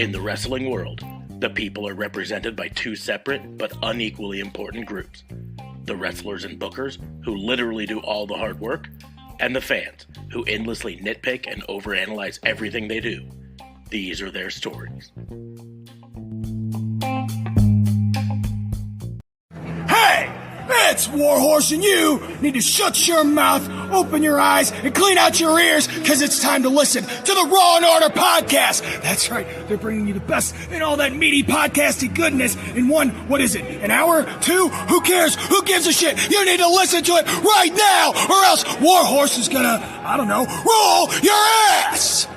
In the wrestling world, the people are represented by two separate but unequally important groups. The wrestlers and bookers, who literally do all the hard work, and the fans, who endlessly nitpick and overanalyze everything they do. These are their stories. Hey! It's Warhorse, and you need to shut your mouth, open your eyes, and clean out your ears, because it's time to listen to the Raw and Order podcast. That's right, they're bringing you the best in all that meaty podcasty goodness in one, what is it, an hour? Two? Who cares? Who gives a shit? You need to listen to it right now, or else Warhorse is gonna, roll your ass!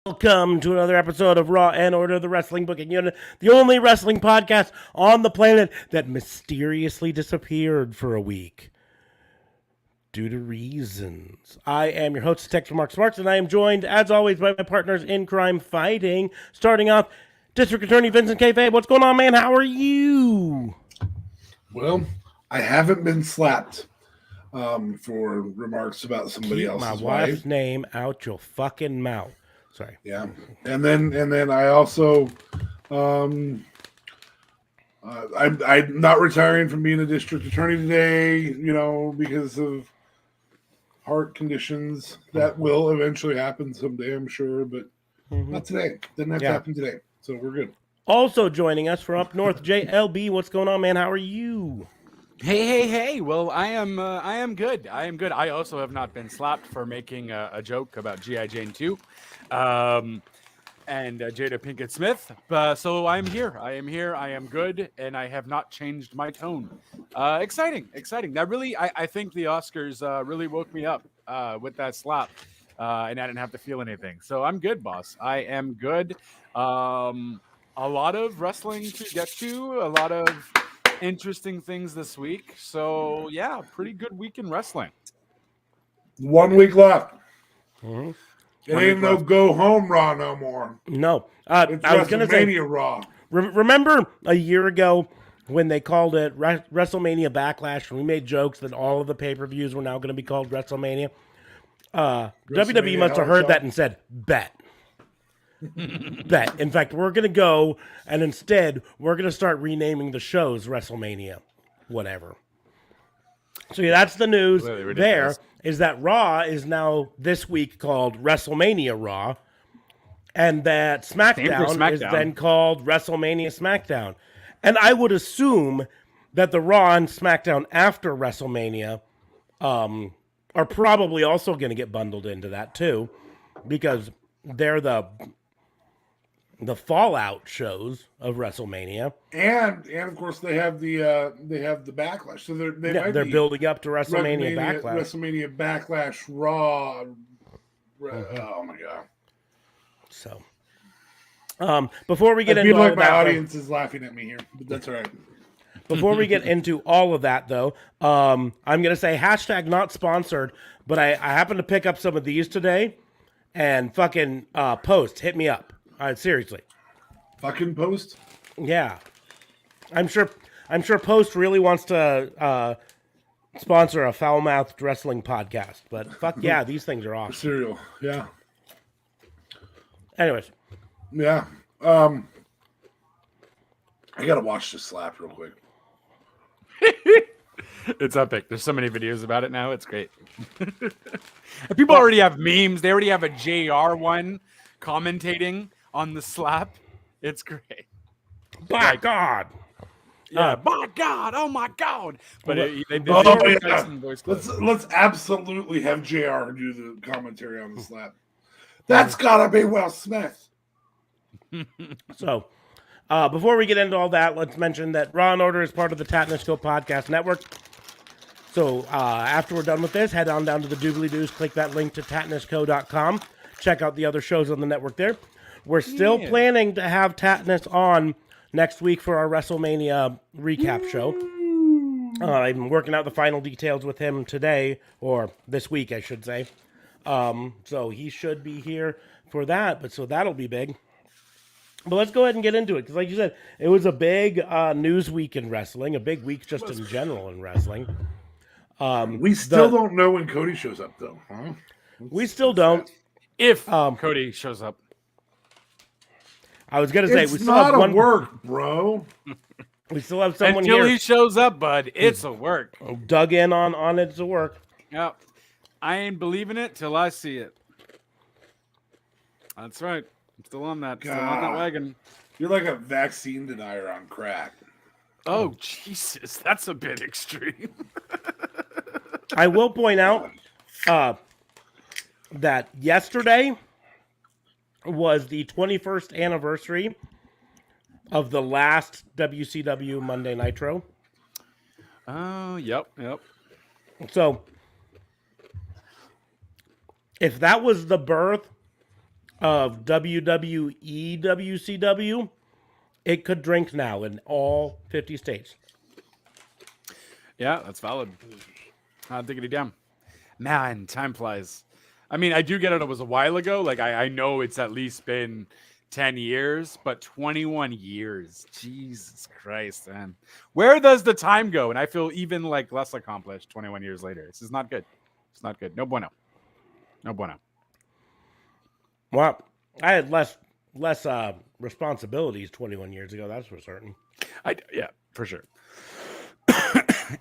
Welcome to another episode of Raw and Order, the wrestling booking unit, the only wrestling podcast on the planet that mysteriously disappeared for a week due to reasons. I am your host, Detective Mark Smarts, and I am joined, as always, by my partners in crime fighting. Starting off, District Attorney Vincent Kayfabe. What's going on, man? How are you? Well, I haven't been slapped for remarks about somebody else's my wife. wife's name out your fucking mouth. Sorry. Yeah, and then I also, I'm not retiring from being a district attorney today, because of heart conditions. That will eventually happen someday, I'm sure, but not today. Didn't have to happen today, so we're good. Also joining us from up north, JLB. What's going on, man? How are you? Hey. Well, I am good. I also have not been slapped for making a joke about G.I. Jane 2 and Jada Pinkett Smith. So I'm here. I am good, and I have not changed my tone. Exciting. Now, really, I think the Oscars really woke me up with that slap, and I didn't have to feel anything. So I'm good, boss. I am good. A lot of wrestling to get to, a lot of interesting things this week. So, yeah, pretty good week in wrestling. 1 week left. Mm-hmm. It ain't no go home Raw no more. No. It's I was going to say, WrestleMania Raw. Remember a year ago when they called it WrestleMania Backlash, and we made jokes that all of the pay-per-views were now going to be called WrestleMania? WWE must have heard that and said, bet. Bet. In fact, we're going to go, and instead, we're going to start renaming the shows WrestleMania. Whatever. So yeah, that's the news there, is that Raw is now this week called WrestleMania Raw, and that SmackDown is then called WrestleMania SmackDown. And I would assume that the Raw and SmackDown after WrestleMania are probably also going to get bundled into that too, because they're the fallout shows of WrestleMania, and of course they have the Backlash. So they're building up to WrestleMania Backlash. WrestleMania Backlash Raw. Oh my god! So, before we get into all all my that, audience is laughing at me here, but that's all right. Before we get into all of that, though, I'm going to say hashtag not sponsored, but I happened to pick up some of these today, and fucking Post hit me up. Seriously. Fucking Post? Yeah. I'm sure Post really wants to sponsor a foul-mouthed wrestling podcast, but fuck yeah, these things are awesome. Cereal, yeah. Anyways. Yeah. I gotta watch this slap real quick. It's epic. There's so many videos about it now. It's great. People already have memes. They already have a JR one commentating on the slap. It's great. By God. Yeah, by God. Oh my God. But let's absolutely have JR do the commentary on the slap. That's gotta be Will Smith. So, before we get into all that, let's mention that Raw and Order is part of the Tatnisco Podcast Network. So, after we're done with this, head on down to the doobly-doos, click that link to tatnisco.com. Check out the other shows on the network there. We're still planning to have Tatnis on next week for our WrestleMania recap show. I'm working out the final details with him today, or this week, I should say. So he should be here for that, so that'll be big. But let's go ahead and get into it, because like you said, it was a big news week in wrestling, a big week just in general in wrestling. We still don't know when Cody shows up, though. Huh? We still don't. If Cody shows up. I was gonna say It's we still not have a one work, bro. We still have someone Until here he shows up, bud, it's a work. dug in on it to work. Yep. I ain't believing it till I see it. That's right. I'm still on that. Still on that God. wagon. You're like a vaccine denier on crack. Oh, Jesus. That's a bit extreme. I will point out that yesterday was the 21st anniversary of the last WCW Monday Nitro. Oh, yep. So, if that was the birth of WWE WCW, it could drink now in all 50 states. Yeah, that's valid. Diggity damn. Man, time flies. I mean, I do get it was a while ago. Like, I know it's at least been 10 years, but 21 years. Jesus Christ, man. Where does the time go? And I feel even like less accomplished 21 years later. This is not good. It's not good. No bueno. No bueno. Well, I had less responsibilities 21 years ago, that's for certain. Yeah, for sure.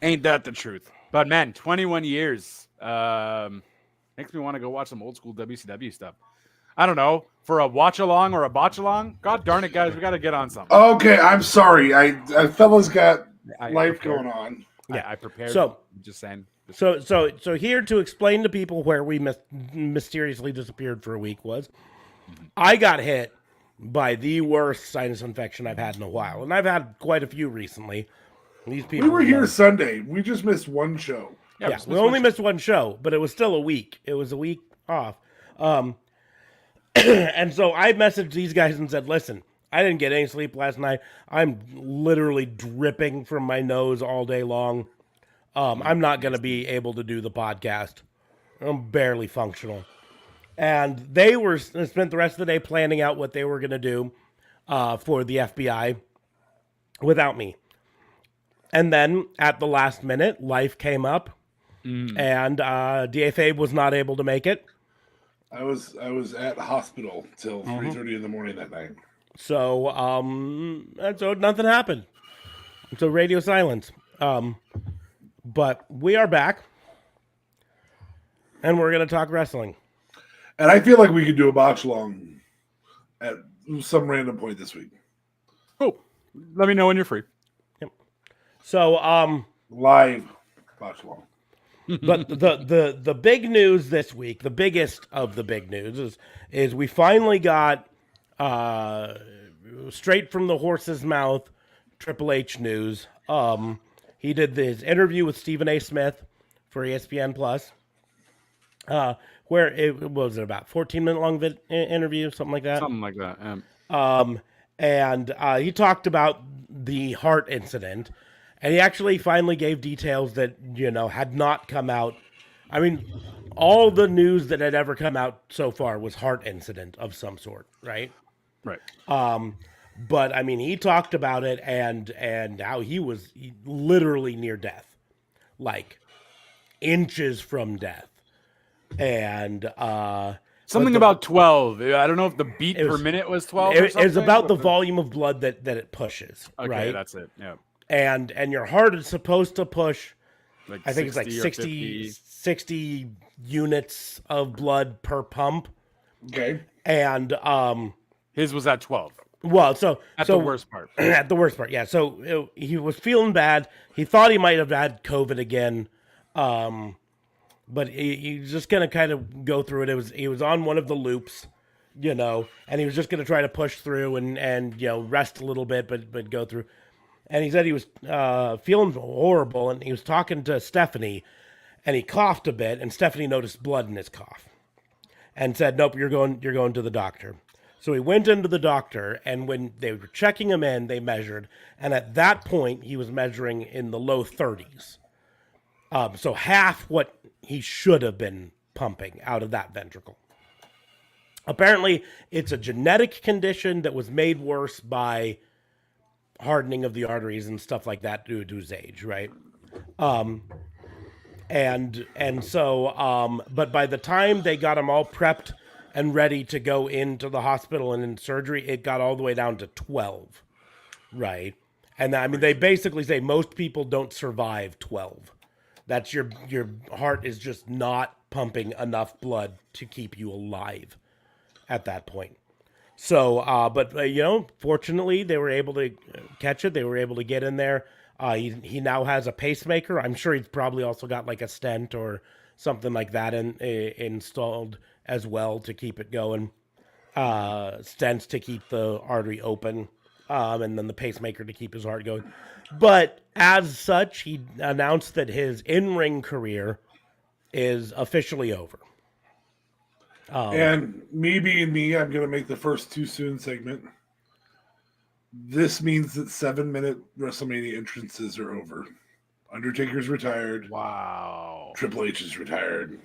Ain't that the truth? But man, 21 years makes me want to go watch some old school WCW stuff. I don't know, for a watch along or a botch along. God darn it, guys, we got to get on something. Okay, I'm sorry. I fella's got life going on. Yeah, I prepared. So, just saying. So here to explain to people where we mysteriously disappeared for a week was, I got hit by the worst sinus infection I've had in a while, and I've had quite a few recently. These people. We were here Sunday. We just missed one show. Yeah, we only missed one show, but it was still a week. It was a week off. And so I messaged these guys and said, listen, I didn't get any sleep last night. I'm literally dripping from my nose all day long. I'm not going to be able to do the podcast. I'm barely functional. And they spent the rest of the day planning out what they were going to do for the FBI without me. And then at the last minute, life came up, and DFA was not able to make it. I was at hospital till 3:30 in the morning that night. So and so nothing happened. So radio silence. But we are back, and we're going to talk wrestling. And I feel like we could do a botch long at some random point this week. Oh, let me know when you're free. Yep. So Live botch long. but the big news this week, the biggest of the big news is we finally got straight from the horse's mouth Triple H news. He did his interview with Stephen A. Smith for ESPN Plus, where it was about 14-minute long interview, something like that. Something like that. And he talked about the heart incident, and he actually finally gave details that had not come out. I mean, all the news that had ever come out so far was heart incident of some sort, right? Right. But I mean, he talked about it and how he was literally near death, like inches from death, and something about 12. I don't know if the beat per minute was 12. It was about the volume of blood that it pushes. Okay, right? That's it. Yeah. And your heart is supposed to push. Like I think it's like 60 units of blood per pump. Okay. And his was at 12. Well, the worst part. At the worst part, yeah. So he was feeling bad. He thought he might have had COVID again, but he was just gonna kind of go through it. He was on one of the loops, and he was just gonna try to push through and rest a little bit, but go through. And he said he was feeling horrible, and he was talking to Stephanie, and he coughed a bit, and Stephanie noticed blood in his cough, and said, "Nope, you're going to the doctor." So he went into the doctor, and when they were checking him in, they measured. And at that point, he was measuring in the low 30s. So half what he should have been pumping out of that ventricle. Apparently, it's a genetic condition that was made worse by hardening of the arteries and stuff like that due to his age, right? And so, but by the time they got him all prepped and ready to go into the hospital and in surgery, it got all the way down to 12, right? And I mean, they basically say most people don't survive 12. That's your heart is just not pumping enough blood to keep you alive at that point. So, fortunately, they were able to catch it. They were able to get in there. He now has a pacemaker. I'm sure he's probably also got like a stent or something like that installed as well to keep it going. Stents to keep the artery open, and then the pacemaker to keep his heart going. But as such, he announced that his in-ring career is officially over. And me being me, I'm going to make the first too soon segment. This means that 7-minute WrestleMania entrances are over. Undertaker's retired. Wow. Triple H is retired.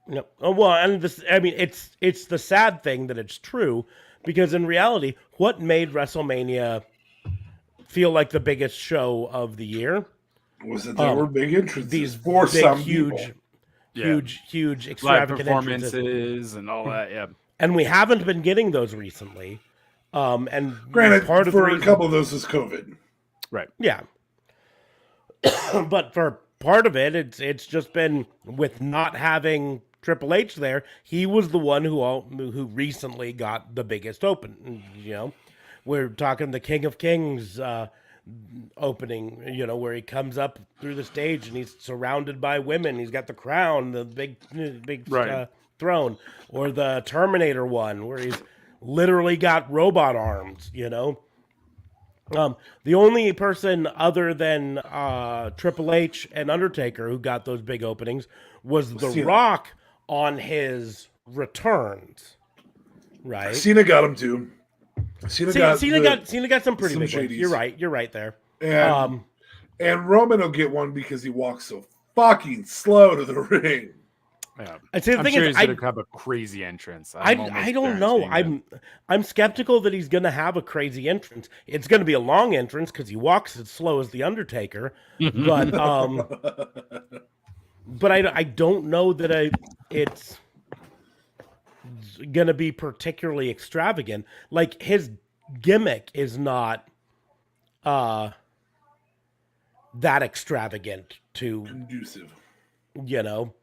No. Oh, well, and this, I mean, it's the sad thing that it's true, because in reality, what made WrestleMania feel like the biggest show of the year was that there were big entrances these for big, some huge, people. huge, Live extravagant performances entrances. and all that. Yeah. And we haven't been getting those recently. And Granted, part of for the a reason, couple of those is COVID. Right. yeah. But for part of it, it's just been with not having Triple H there. He was the one who recently got the biggest open. You know, we're talking the King of Kings opening. You know, where he comes up through the stage and he's surrounded by women. He's got the crown, the big Right. throne, or the Terminator one where he's literally got robot arms. You know. The only person other than Triple H and Undertaker who got those big openings was The Cena. Rock on his returns, right? Cena got him too. Cena got some pretty some big ones. shadies. You're right there. And Roman will get one because he walks so fucking slow to the ring. Yeah. And see, the I'm thing sure is, he's going to have a crazy entrance. I don't know. I'm skeptical that he's going to have a crazy entrance. It's going to be a long entrance because he walks as slow as the Undertaker. But but I don't know that it's going to be particularly extravagant. Like his gimmick is not that extravagant to, Conducive. you know.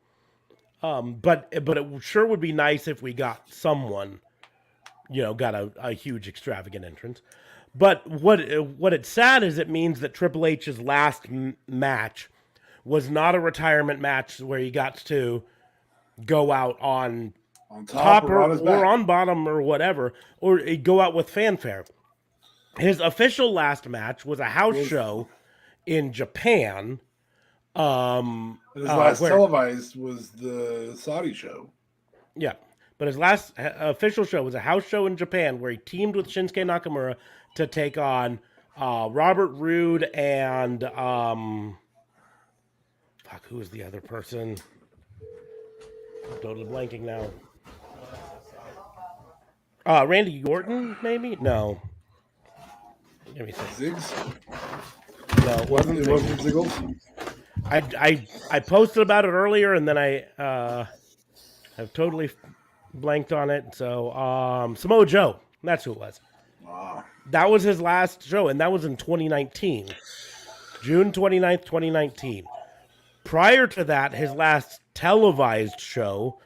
But it sure would be nice if we got someone, you know, got a huge extravagant entrance. But what it's sad is it means that Triple H's last match was not a retirement match where he got to go out on top or on his back. or on bottom or whatever, or he'd go out with fanfare. His official last match was a house show in Japan. His last televised was the Saudi show. Yeah, but his last official show was a house show in Japan where he teamed with Shinsuke Nakamura to take on Robert Roode and who was the other person? I'm totally blanking now. Randy Orton, maybe? No. Let me see. Ziggs? No, it wasn't. It wasn't Ziggles? I posted about it earlier, and then I have totally blanked on it. So Samoa Joe, that's who it was. That was his last show, and that was in 2019. June 29th, 2019. Prior to that, his last televised show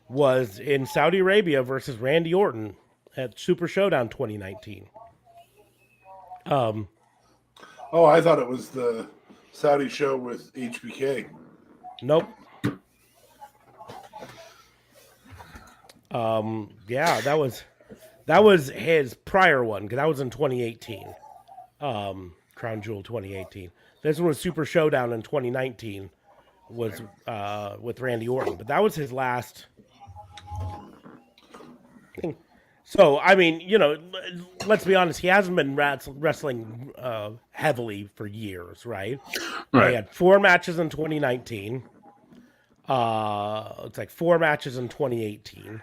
was in Saudi Arabia versus Randy Orton at Super Showdown 2019. Oh, I thought it was the Saudi show with HBK. Nope. Yeah, that was his prior one, because that was in 2018. Crown Jewel 2018. This one was Super Showdown in 2019. Was with Randy Orton, but that was his last thing. So, I mean, you know, let's be honest, he hasn't been wrestling heavily for years, right? He had 4 matches in 2019. It's like 4 matches in 2018.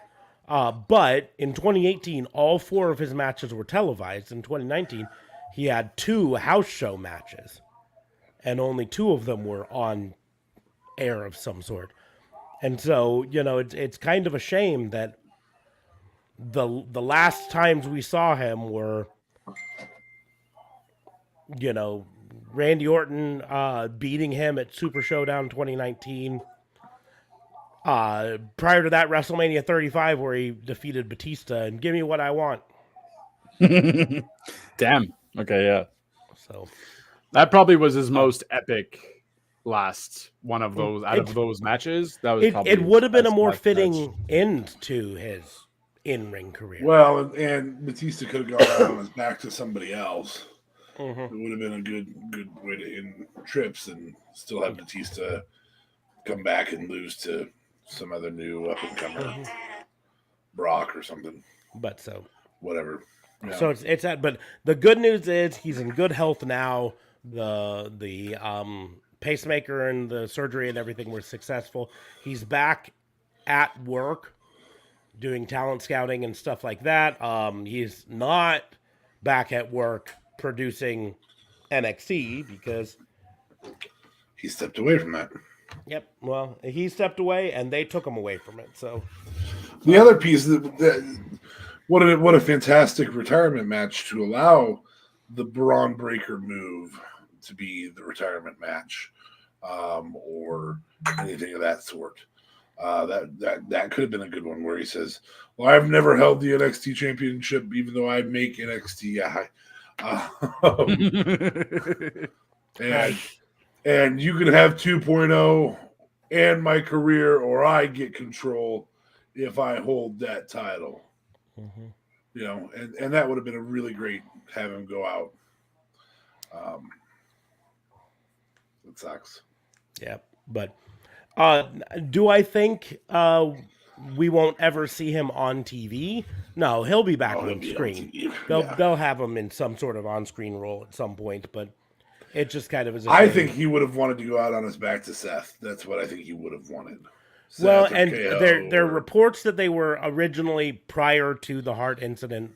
But in 2018, all 4 of his matches were televised. In 2019, he had 2 house show matches, and only 2 of them were on air of some sort. And so, you know, it's kind of a shame that the last times we saw him were, Randy Orton beating him at Super Showdown 2019. Prior to that, WrestleMania 35, where he defeated Batista and Give Me What I Want. Damn. Okay, yeah. So that probably was his most epic last one of those out of those matches. That was probably it would have been a more best fitting match. end to his in-ring career. Well, and Batista could have gone out on his back to somebody else. Mm-hmm. It would have been a good way to end trips and still have Batista come back and lose to some other new up and comer, Brock or something. But so whatever. Yeah. So it's that. But the good news is he's in good health now. The pacemaker and the surgery and everything were successful. He's back at work doing talent scouting and stuff like that. He's not back at work producing NXT because he stepped away from that. Yep. Well, he stepped away and they took him away from it. So the other piece what a fantastic retirement match to allow the Braun Breaker move to be the retirement match, or anything of that sort. That could have been a good one where he says, "Well, I've never held the NXT championship, even though I make NXT." And you can have 2.0 and my career, or I get control if I hold that title. Mm-hmm. And that would have been a really great have him go out. It sucks. Yeah, but do I think we won't ever see him on TV? No, he'll be back on screen. They'll have him in some sort of on-screen role at some point, but it just kind of is. I think he would have wanted to go out on his back to Seth. That's what I think he would have wanted. Seth well, and there are reports that they were originally, prior to the Hart incident,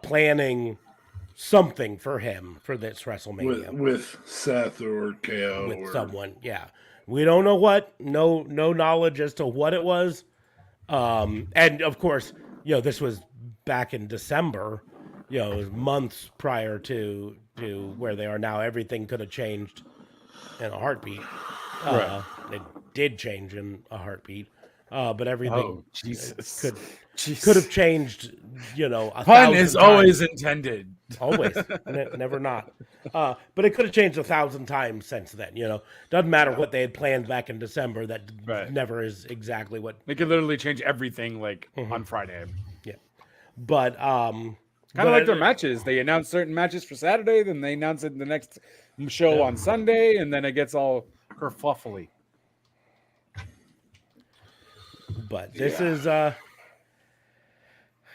planning something for him for this WrestleMania with Seth or KO with someone. Yeah, we don't know what. No knowledge as to what it was. And of course, this was back in December. It was months prior to where they are now. Everything could have changed in a heartbeat. Right. It did change in a heartbeat, but everything could have changed. Pun is always intended. Always, never not. But it could have changed 1,000 times since then. Doesn't matter what they had planned back in December. That never is exactly what they could literally change everything on Friday. Yeah, but kind of like their matches. They announce certain matches for Saturday, then they announce it in the next show on Sunday, and then it gets all kerfuffly. But this is going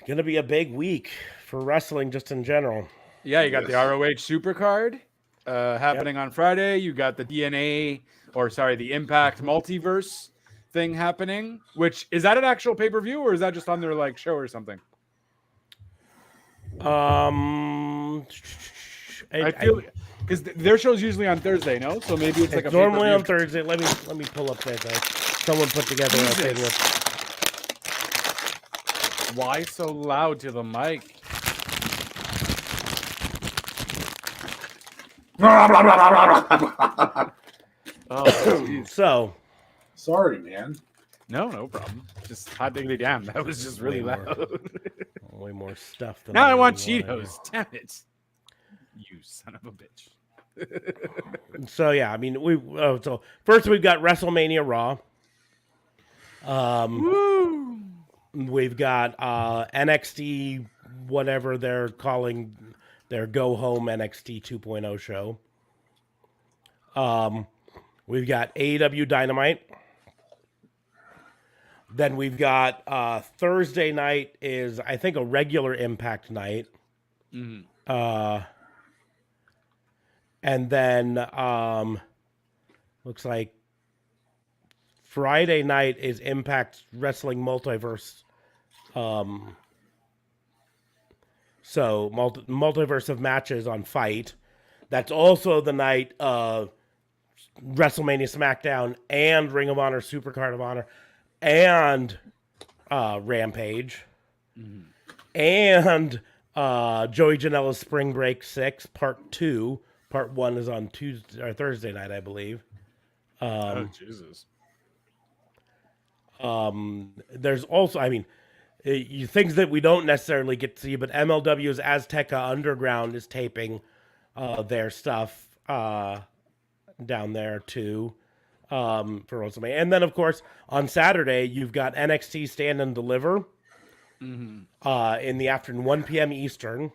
to be a big week for wrestling just in general. Yeah, you got the ROH Supercard happening on Friday. You got the the Impact Multiverse thing happening, which is that an actual pay-per-view or is that just on their show or something? I feel because their show's usually on Thursday, no? So maybe it's like a normally on Thursday. Let me pull up that. Someone put together a thing with. Why so loud to the mic? Oh, so sorry, man. No problem. Just hot diggity damn. That was just really loud. Way more stuff than now I want Cheetos. Damn it. You son of a bitch. So yeah, I mean so first we've got WrestleMania Raw. We've got NXT, whatever they're calling their Go Home NXT 2.0 show. We've got AEW Dynamite. Then we've got Thursday night is, I think, a regular Impact night. Mm-hmm. And then looks like Friday night is Impact Wrestling Multiverse. So multiverse of matches on Fight. That's also the night of WrestleMania SmackDown and Ring of Honor Supercard of Honor and Rampage. And Joey Janela's Spring Break 6 Part 2. Part 1 is on Tuesday or Thursday night, I believe. Oh Jesus! There's also, things that we don't necessarily get to see, but MLW's Azteca Underground is taping their stuff down there too for WrestleMania. And then, of course, on Saturday, you've got NXT Stand and Deliver in the afternoon, 1 p.m. Eastern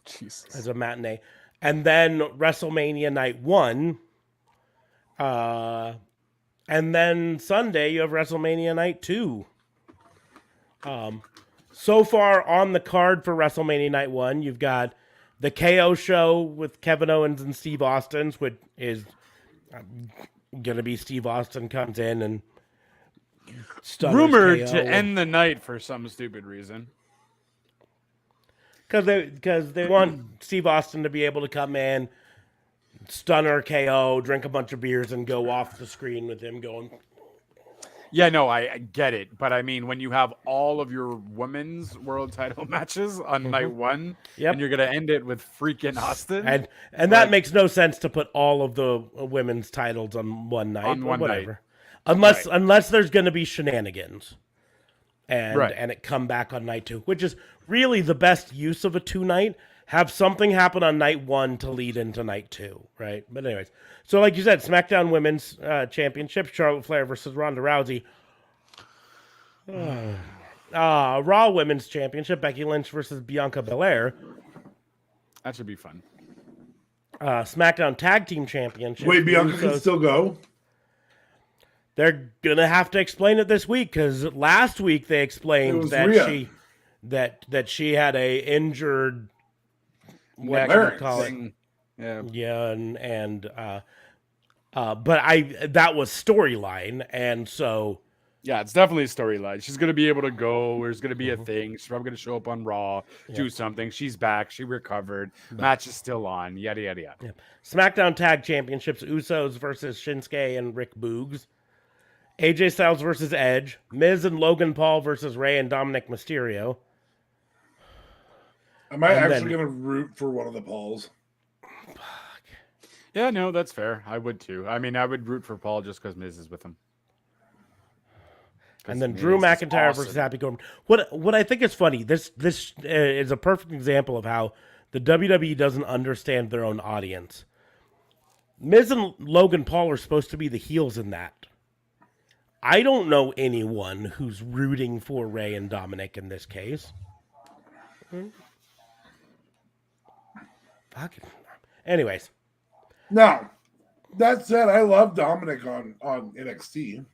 Jesus. as a matinee. And then WrestleMania Night 1. And then Sunday, you have WrestleMania Night 2. So far on the card for WrestleMania Night 1, you've got the KO show with Kevin Owens and Steve Austin, which is going to be Steve Austin comes in and stunners Rumored KO. to end the night for some stupid reason. Because they want Steve Austin to be able to come in, stunner KO, drink a bunch of beers, and go off the screen with him going. Yeah, no, I get it. But I mean, when you have all of your women's world title matches on night one, Yep. and you're going to end it with freaking Austin. And that makes no sense to put all of the women's titles on one night. On one whatever. night. Unless there's going to be shenanigans. And it come back on night 2, which is really the best use of a 2-night. Have something happen on night 1 to lead into night 2, right? But anyways, so like you said, SmackDown Women's Championship, Charlotte Flair versus Ronda Rousey. Raw Women's Championship, Becky Lynch versus Bianca Belair. That should be fun. SmackDown Tag Team Championship. Wait, Bianca can Usos- still go? They're gonna have to explain it this week because last week they It explained was that Rhea. she had a injured what Neck do you call it? thing. Yeah. Yeah, but that was storyline, and so Yeah, it's definitely a storyline. She's going to be able to go. There's going to be a thing. She's probably going to show up on Raw, do something. She's back. She recovered. Match is still on. Yada, yada, yada. SmackDown Tag Championships: Usos versus Shinsuke and Rick Boogs. AJ Styles versus Edge. Miz and Logan Paul versus Rey and Dominic Mysterio. Am I And actually then- going to root for one of the Pauls? Yeah, no, that's fair. I would too. I mean, I would root for Paul just because Miz is with him. And then Drew McIntyre versus Happy Corbin. What I think is funny, this is a perfect example of how the WWE doesn't understand their own audience. Miz and Logan Paul are supposed to be the heels in that. I don't know anyone who's rooting for Rey and Dominic in this case. Fucking. Anyways, Now, that said, I love Dominic on NXT.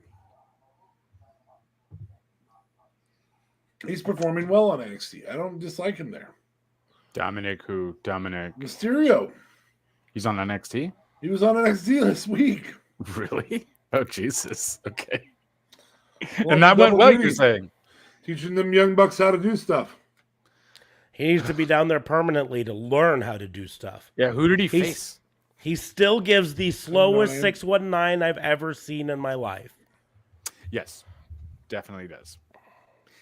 He's performing well on NXT. I don't dislike him there. Dominic who? Dominic. Mysterio. He's on NXT? He was on NXT this week. Really? Oh, Jesus. Okay. Well, And that went double well, duty. you're saying? Teaching them young bucks how to do stuff. he needs to be down there permanently to learn how to do stuff. Yeah, who did he He's- face? He still gives the slowest 619. 619 I've ever seen in my life. Yes, definitely does.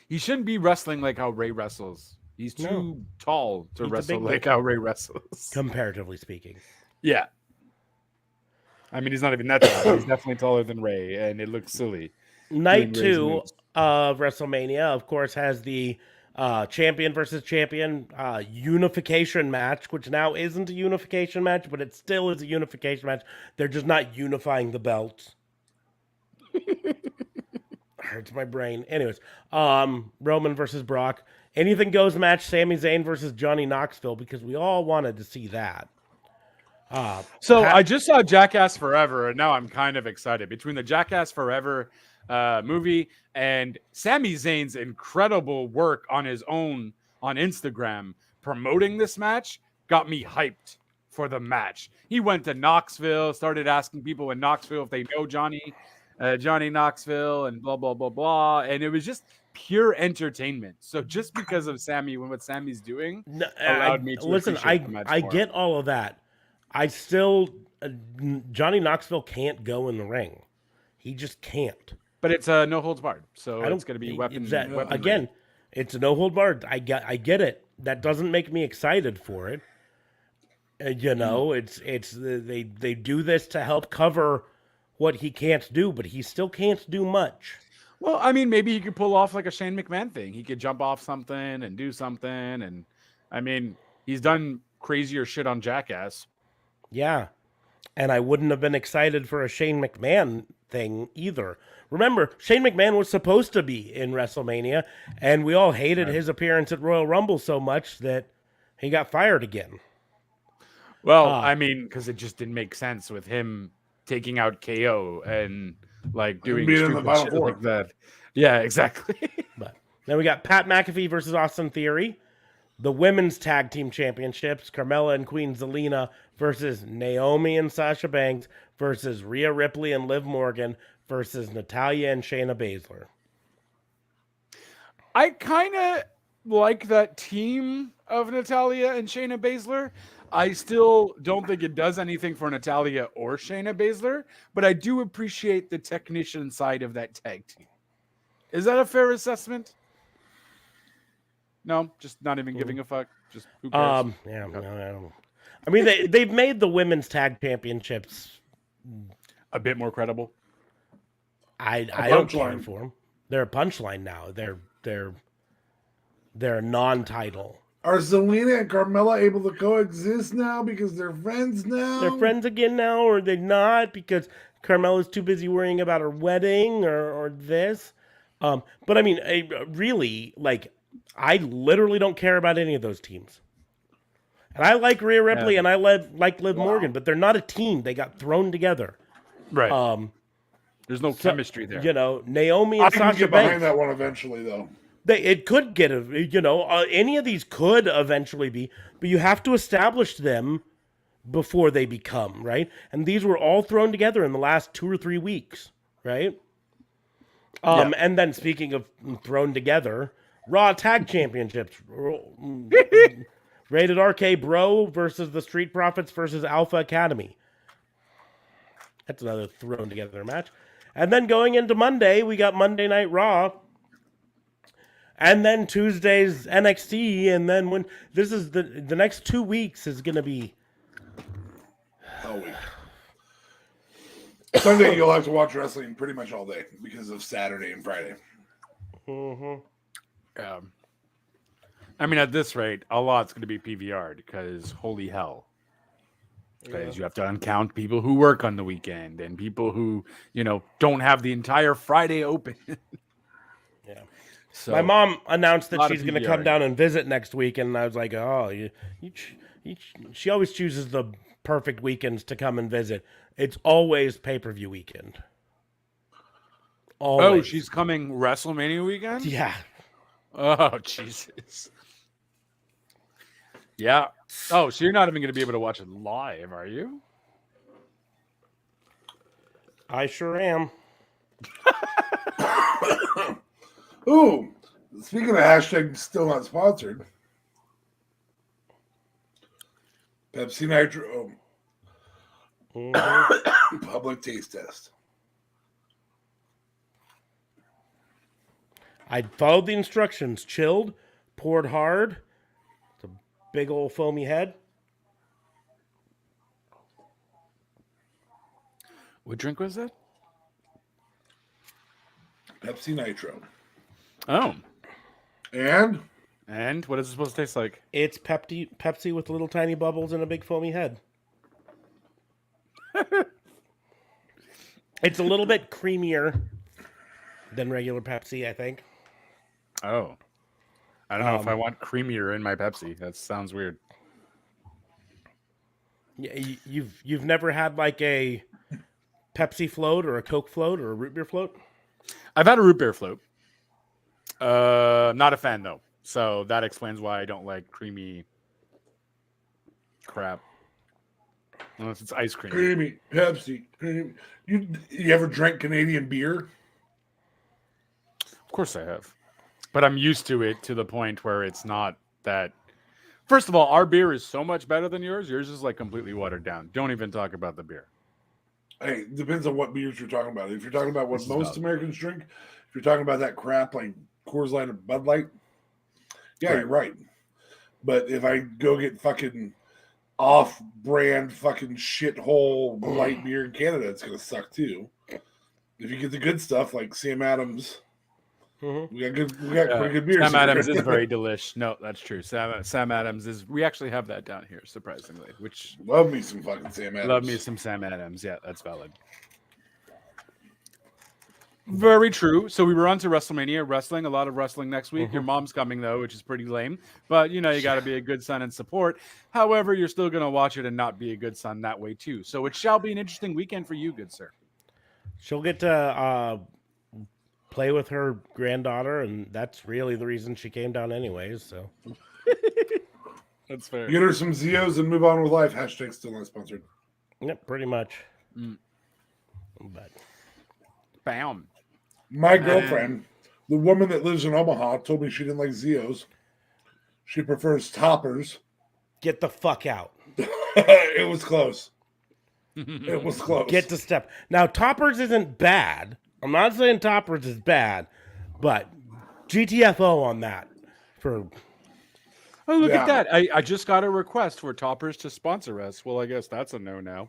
He shouldn't be wrestling like how Ray wrestles. He's too No. tall to He's a wrestle big like guy. how Ray wrestles. Comparatively speaking. Yeah. I mean, he's not even that tall. He's definitely taller than Ray, and it looks silly. Night Doing Ray's 2 moves. of WrestleMania, of course, has the champion versus champion unification match, which now isn't a unification match, but it still is a unification match. They're just not unifying the belts. Hurts my brain. Anyways, Roman versus Brock. Anything goes match, Sami Zayn versus Johnny Knoxville, because we all wanted to see that. So I just saw Jackass Forever, and now I'm kind of excited. Between the Jackass Forever movie and Sami Zayn's incredible work on his own on Instagram promoting this match got me hyped for the match. He went to Knoxville, started asking people in Knoxville if they know Johnny Knoxville, and blah blah blah blah, and it was just pure entertainment. So just because of Sammy and what Sammy's doing, allowed me to listen. appreciate the match I more. get all of that. I still Johnny Knoxville can't go in the ring. He just can't. But it's no holds barred, so I don't it's going to be weapon. exactly. weaponry. Again, It's a no hold barred. I get it. That doesn't make me excited for it. You know, they do this to help cover what he can't do, but he still can't do much. Well, I mean, maybe he could pull off like a Shane McMahon thing. He could jump off something and do something. And I mean, he's done crazier shit on Jackass. Yeah. And I wouldn't have been excited for a Shane McMahon thing either. Remember, Shane McMahon was supposed to be in WrestleMania, and we all hated his appearance at Royal Rumble so much that he got fired again. Well, I mean, because it just didn't make sense with him taking out KO and like doing being in the stupid Final shit Four. like that. Yeah, exactly. But then we got Pat McAfee versus Austin Theory. The women's tag team championships, Carmella and Queen Zelina versus Naomi and Sasha Banks versus Rhea Ripley and Liv Morgan versus Natalya and Shayna Baszler. I kind of like that team of Natalya and Shayna Baszler. I still don't think it does anything for Natalya or Shayna Baszler, but I do appreciate the technician side of that tag team. Is that a fair assessment? No, just not even giving a fuck. Just who cares? Yeah, no, I don't. I mean, they've made the women's tag championships A bit more credible. I don't care punchline. for them. They're a punchline now. They're a non-title. Are Zelina and Carmella able to coexist now because they're friends now? They're friends again now, or they're not because Carmella's too busy worrying about her wedding or this. But I mean, really, like, I literally don't care about any of those teams. And I like Rhea Ripley and I like Liv Morgan, but they're not a team. They got thrown together. Right. There's no chemistry there. You know, Naomi I and can Sasha get behind Banks. that one eventually, though. It could get any of these could eventually be, but you have to establish them before they become, right? And these were all thrown together in the last 2 or 3 weeks, right? And then speaking of thrown together, Raw Tag Championships. Rated RK Bro versus the Street Profits versus Alpha Academy. That's another thrown together match. And then going into Monday, we got Monday Night Raw. And then Tuesday's NXT. And then when this is the next 2 weeks is going to be. Oh, week. Sunday, you'll have to watch wrestling pretty much all day because of Saturday and Friday. I mean, at this rate, a lot's going to be PVR'd because holy hell. Because you have to uncount people who work on the weekend and people who, don't have the entire Friday open. Yeah. So My mom announced that lot she's of going to PVR. come down and visit next week, and I was like, "Oh, she always chooses the perfect weekends to come and visit. It's always pay-per-view weekend." Always. Oh, she's coming WrestleMania weekend? Yeah. Oh, Jesus. Yeah. Oh, so you're not even going to be able to watch it live, are you? I sure am. Ooh, speaking of hashtag still not sponsored, Pepsi Nitro public taste test. I followed the instructions. Chilled, poured hard. It's a big old foamy head. What drink was that? Pepsi Nitro. Oh. And what is it supposed to taste like? It's Pepsi with little tiny bubbles and a big foamy head. It's a little bit creamier than regular Pepsi, I think. Oh. I don't know if I want creamier in my Pepsi. That sounds weird. Yeah, you've never had like a Pepsi float or a Coke float or a root beer float? I've had a root beer float. Not a fan though. So that explains why I don't like creamy crap. Unless it's ice cream. creamy Pepsi. Creamy. You ever drank Canadian beer? Of course I have. But I'm used to it to the point where it's not that. First of all, our beer is so much better than yours. Yours is like completely watered down. Don't even talk about the beer. Hey, depends on what beers you're talking about. If you're talking about what This is most not- Americans drink, if you're talking about that crap like Coors Light or Bud Light, Yeah, Right. you're right. But if I go get fucking off-brand fucking shithole light beer in Canada, it's gonna suck too. If you get the good stuff like Sam Adams, we got pretty good beers. Sam here. Adams is very delish. No, that's true. Sam Adams is. We actually have that down here, surprisingly. Which Love me some fucking Sam Adams. love me some Sam Adams. Yeah, that's valid. Very true. So we were on to WrestleMania, wrestling, a lot of wrestling next week. Your mom's coming though, which is pretty lame. But you got to be a good son and support. However, you're still going to watch it and not be a good son that way too. So it shall be an interesting weekend for you, good sir. She'll get to play with her granddaughter, and that's really the reason she came down anyways. So That's fair. Get her some Zeos and move on with life. Hashtag still not sponsored. yep, pretty much. But Bam. My girlfriend, the woman that lives in Omaha, told me she didn't like Zeos. She prefers toppers. get the fuck out. It was close. It was close. Get to step. Now, Toppers isn't bad. I'm not saying Toppers is bad, but GTFO on that for Oh, look Yeah. at that. I just got a request for Toppers to sponsor us. Well, I guess that's a no now.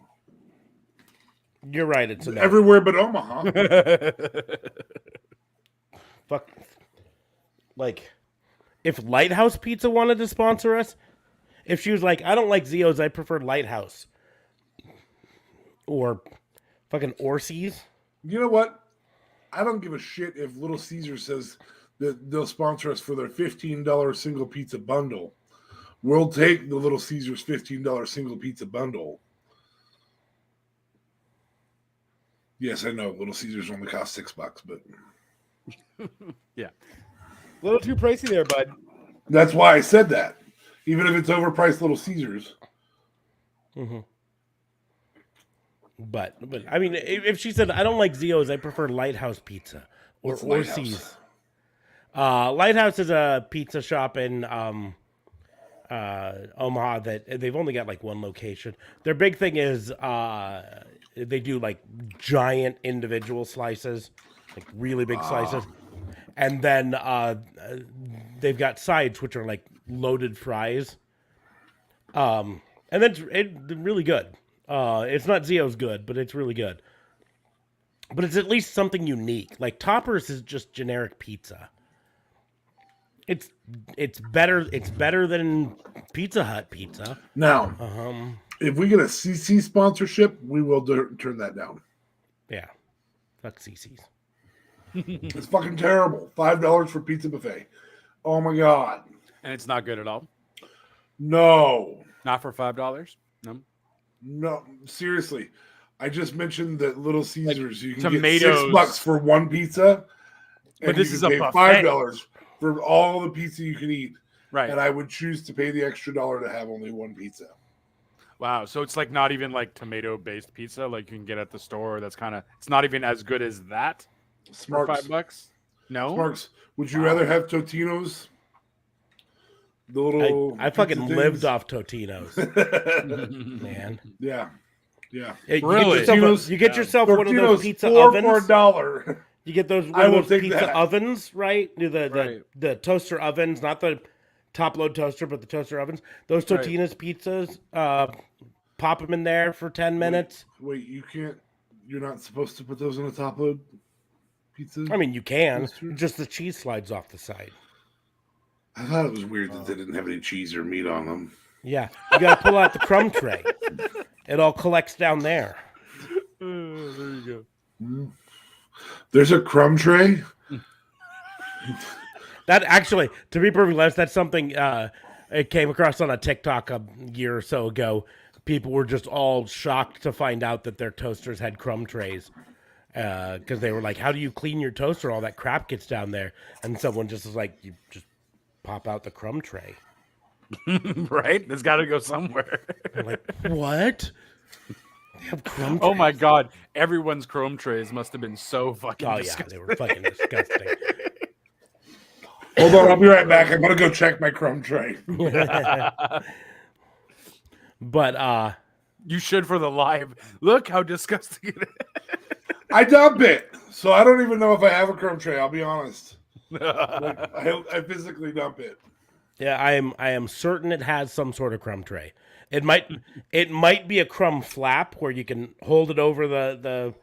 you're right. It's a no. everywhere but Omaha. Fuck. Like, if Lighthouse Pizza wanted to sponsor us, if she was like, I don't like Zio's, I prefer Lighthouse. Or fucking Orsi's. You know what? I don't give a shit if Little Caesar says that they'll sponsor us for their $15 single pizza bundle. We'll take the Little Caesar's $15 single pizza bundle. Yes, I know Little Caesars only cost $6, but Yeah. A little too pricey there, bud. that's why I said that. Even if it's overpriced Little Caesars. But I mean, if she said, I don't like Zio's, I prefer Lighthouse Pizza. Or What's Lighthouse? Orsi's. Lighthouse is a pizza shop in Omaha that they've only got like one location. Their big thing is they do like giant individual slices, like really big slices. And then they've got sides, which are like loaded fries. And then it's really good. It's not Zio's good, but it's really good. But it's at least something unique. Like Toppers is just generic pizza. It's better. It's better than Pizza Hut pizza. Now, if we get a CC sponsorship, we will turn that down. Yeah, fuck CC's. It's fucking terrible. $5 for pizza buffet. Oh my god. And it's not good at all. No. Not for $5. No. No, seriously. I just mentioned that Little Caesars, you can tomatoes. get $6 for one pizza, But this you is can a pay buffet. $5 for all the pizza you can eat. Right. And I would choose to pay the extra $1 to have only one pizza. Wow. So it's like not even like tomato-based pizza like you can get at the store. That's kind of, it's not even as good as that for Smarks. $5. No. Smarks, would you rather have Totino's? The little I fucking pizza lived things? off Totino's, man. Yeah. Yeah. Hey, Really? You get yourself one of those Totino's pizza 4 ovens. for $1. You get those, I one will of those take pizza that. ovens, right? Right. The toaster ovens, not the top load toaster, but the toaster ovens. Those Right. Totino's pizzas, pop them in there for 10 minutes. Wait, you're not supposed to put those on a top load pizza? I mean, you can. That's true. Just the cheese slides off the side. I thought it was weird that they didn't have any cheese or meat on them. Yeah. You got to pull out the crumb tray. It all collects down there. There you go. There's a crumb tray? That actually, to be perfectly honest, that's something it came across on a TikTok a year or so ago. People were just all shocked to find out that their toasters had crumb trays. Because they were like, how do you clean your toaster? All that crap gets down there. And someone just was like, you just pop out the crumb tray. Right? It's got to go somewhere. I'm like, what? They have crumb Oh trays? my God. Everyone's Chrome trays must have been so fucking Oh, yeah, disgusting. they were fucking disgusting. Hold on, I'll be right back. I'm going to go check my crumb tray. But, You should for the live. Look how disgusting it is. I dump it. So I don't even know if I have a crumb tray, I'll be honest. I physically dump it. Yeah, I am certain it has some sort of crumb tray. It might be a crumb flap where you can hold it over the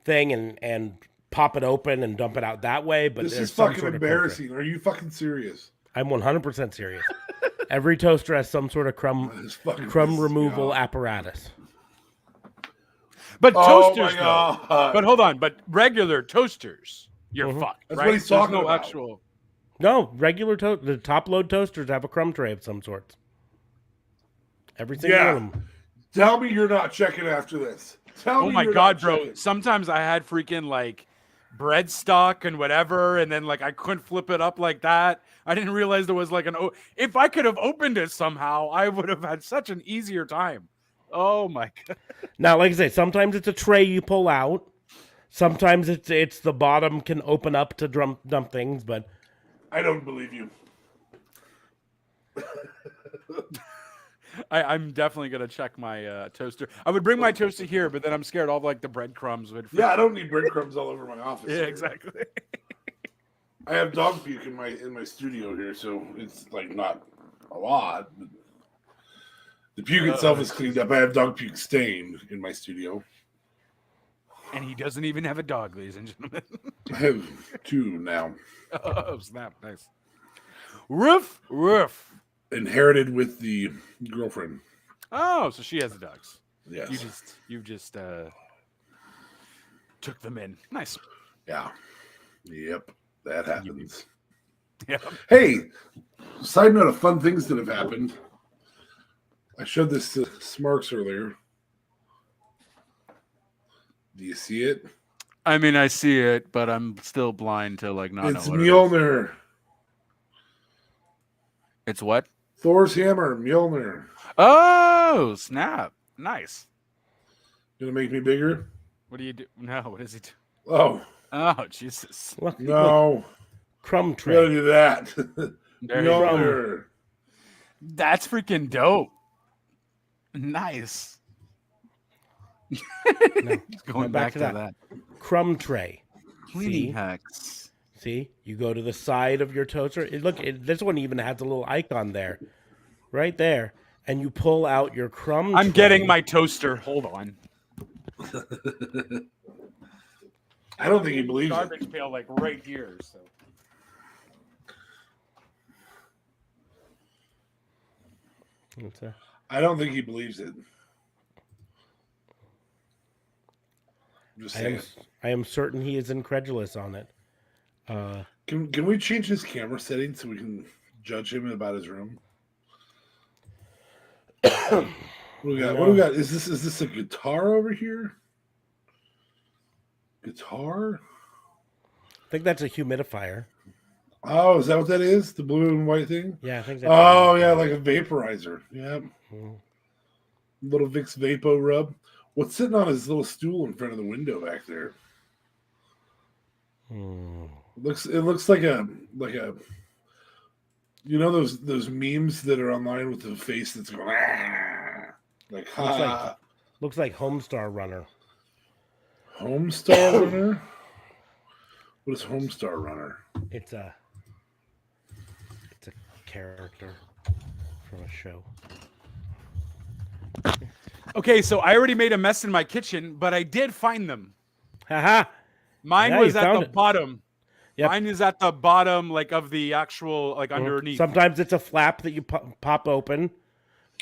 thing and pop it open and dump it out that way. But This there's is some fucking sort of crumb tray. embarrassing. Are you fucking serious? I'm 100% serious. Every toaster has some sort of This fucking crumb pisses me removal off. apparatus. But Oh toasters, my though. God. But hold on. But regular toasters, you're fucked. That's right? what he's There's talking no about. actual. No, regular the top load toasters have a crumb tray of some sort. Every single one of them. Tell me you're not checking after this. Tell Oh me my you're god, not bro! checking. Sometimes I had freaking like bread stock and whatever, and then like I couldn't flip it up like that. I didn't realize there was like if I could have opened it somehow, I would have had such an easier time. Oh my god! Now, like I say, sometimes it's a tray you pull out. Sometimes it's the bottom can open up to dump things, but I don't believe you. I'm definitely gonna check my toaster. I would bring my toaster here, but then I'm scared all like the breadcrumbs would. Yeah, I don't need breadcrumbs all over my office. Yeah, here. exactly. I have dog puke in my studio here, so it's like not a lot. But the puke itself is cleaned up. I have dog puke stain in my studio. And he doesn't even have a dog, ladies and gentlemen. I have 2 now. Oh snap! Nice. Roof. Inherited with the girlfriend. Oh, so she has the dogs. Yes. You just took them in. Nice. Yeah. Yep. That happens. Yeah. Hey, side note of fun things that have happened. I showed this to Smarks earlier. Do you see it? I mean, I see it, but I'm still blind to like not. It's know what it is. Mjolnir. It's what? Thor's hammer, Mjolnir. Oh, snap! Nice. Gonna make me bigger? What do you do? No, what does he do? Oh, Oh, Jesus! look, no. crumb We gotta tray. do that. There you go. Mjolnir. That's freaking dope. Nice. Going back to that. Crumb tray. Cleaning See? hacks. See, you go to the side of your toaster. This one even has a little icon there, right there, and you pull out your crumb. I'm tray. getting my toaster. Hold on. I don't think he believes it. Garbage pail like right here. So. It's a- I don't think he believes it. I'm just saying. I am certain he is incredulous on it. Can we change his camera settings so we can judge him about his room? What do we got? No. What do we got? Is this a guitar over here? Guitar? I think that's a humidifier. Oh, is that what that is? The blue and white thing? Yeah, I think that's. Oh yeah, like a vaporizer. Yeah. Mhm. Little Vicks Vapo rub. What's sitting on his little stool in front of the window back there? Hmm. It looks like a you know those memes that are online with the face that's going like Looks like Homestar Runner. Homestar Runner. What is Homestar Runner? It's a character from a show. Okay, so I already made a mess in my kitchen, but I did find them. Haha. Mine Yeah, was you at found the it. bottom. Yep. Mine is at the bottom, like of the actual, like underneath. Sometimes it's a flap that you pop open.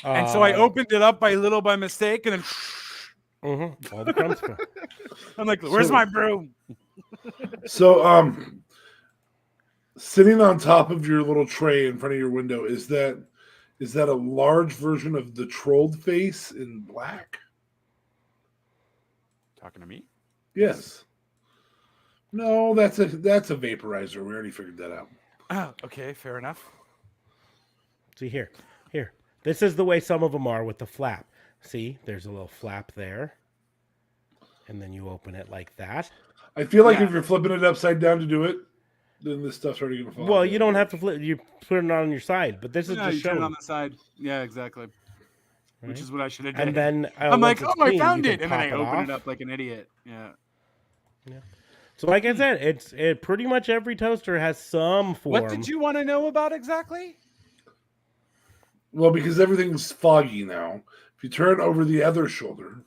And so I opened it up by mistake, and then All the crumbs. I'm like, "Where's my broom?" So sitting on top of your little tray in front of your window, is that a large version of the trolled face in black? Talking to me? Yes. No, that's a vaporizer. We already figured that out. Oh, okay, fair enough. See here. This is the way some of them are with the flap. See, there's a little flap there. And then you open it like that. I feel like Yeah. if you're flipping it upside down to do it, then this stuff's already gonna fall. Well, out. you don't have to flip. You put it on your side. But this is Yeah, just you turn it showing. on the side. Yeah, exactly. Which Right? is what I should have done. And then I'm like, once "Oh, it's I clean, found you it," can and then I pop open it off. up like an idiot. Yeah. So, like I said, pretty much every toaster has some form. What did you want to know about exactly? Well, because everything's foggy now. If you turn over the other shoulder,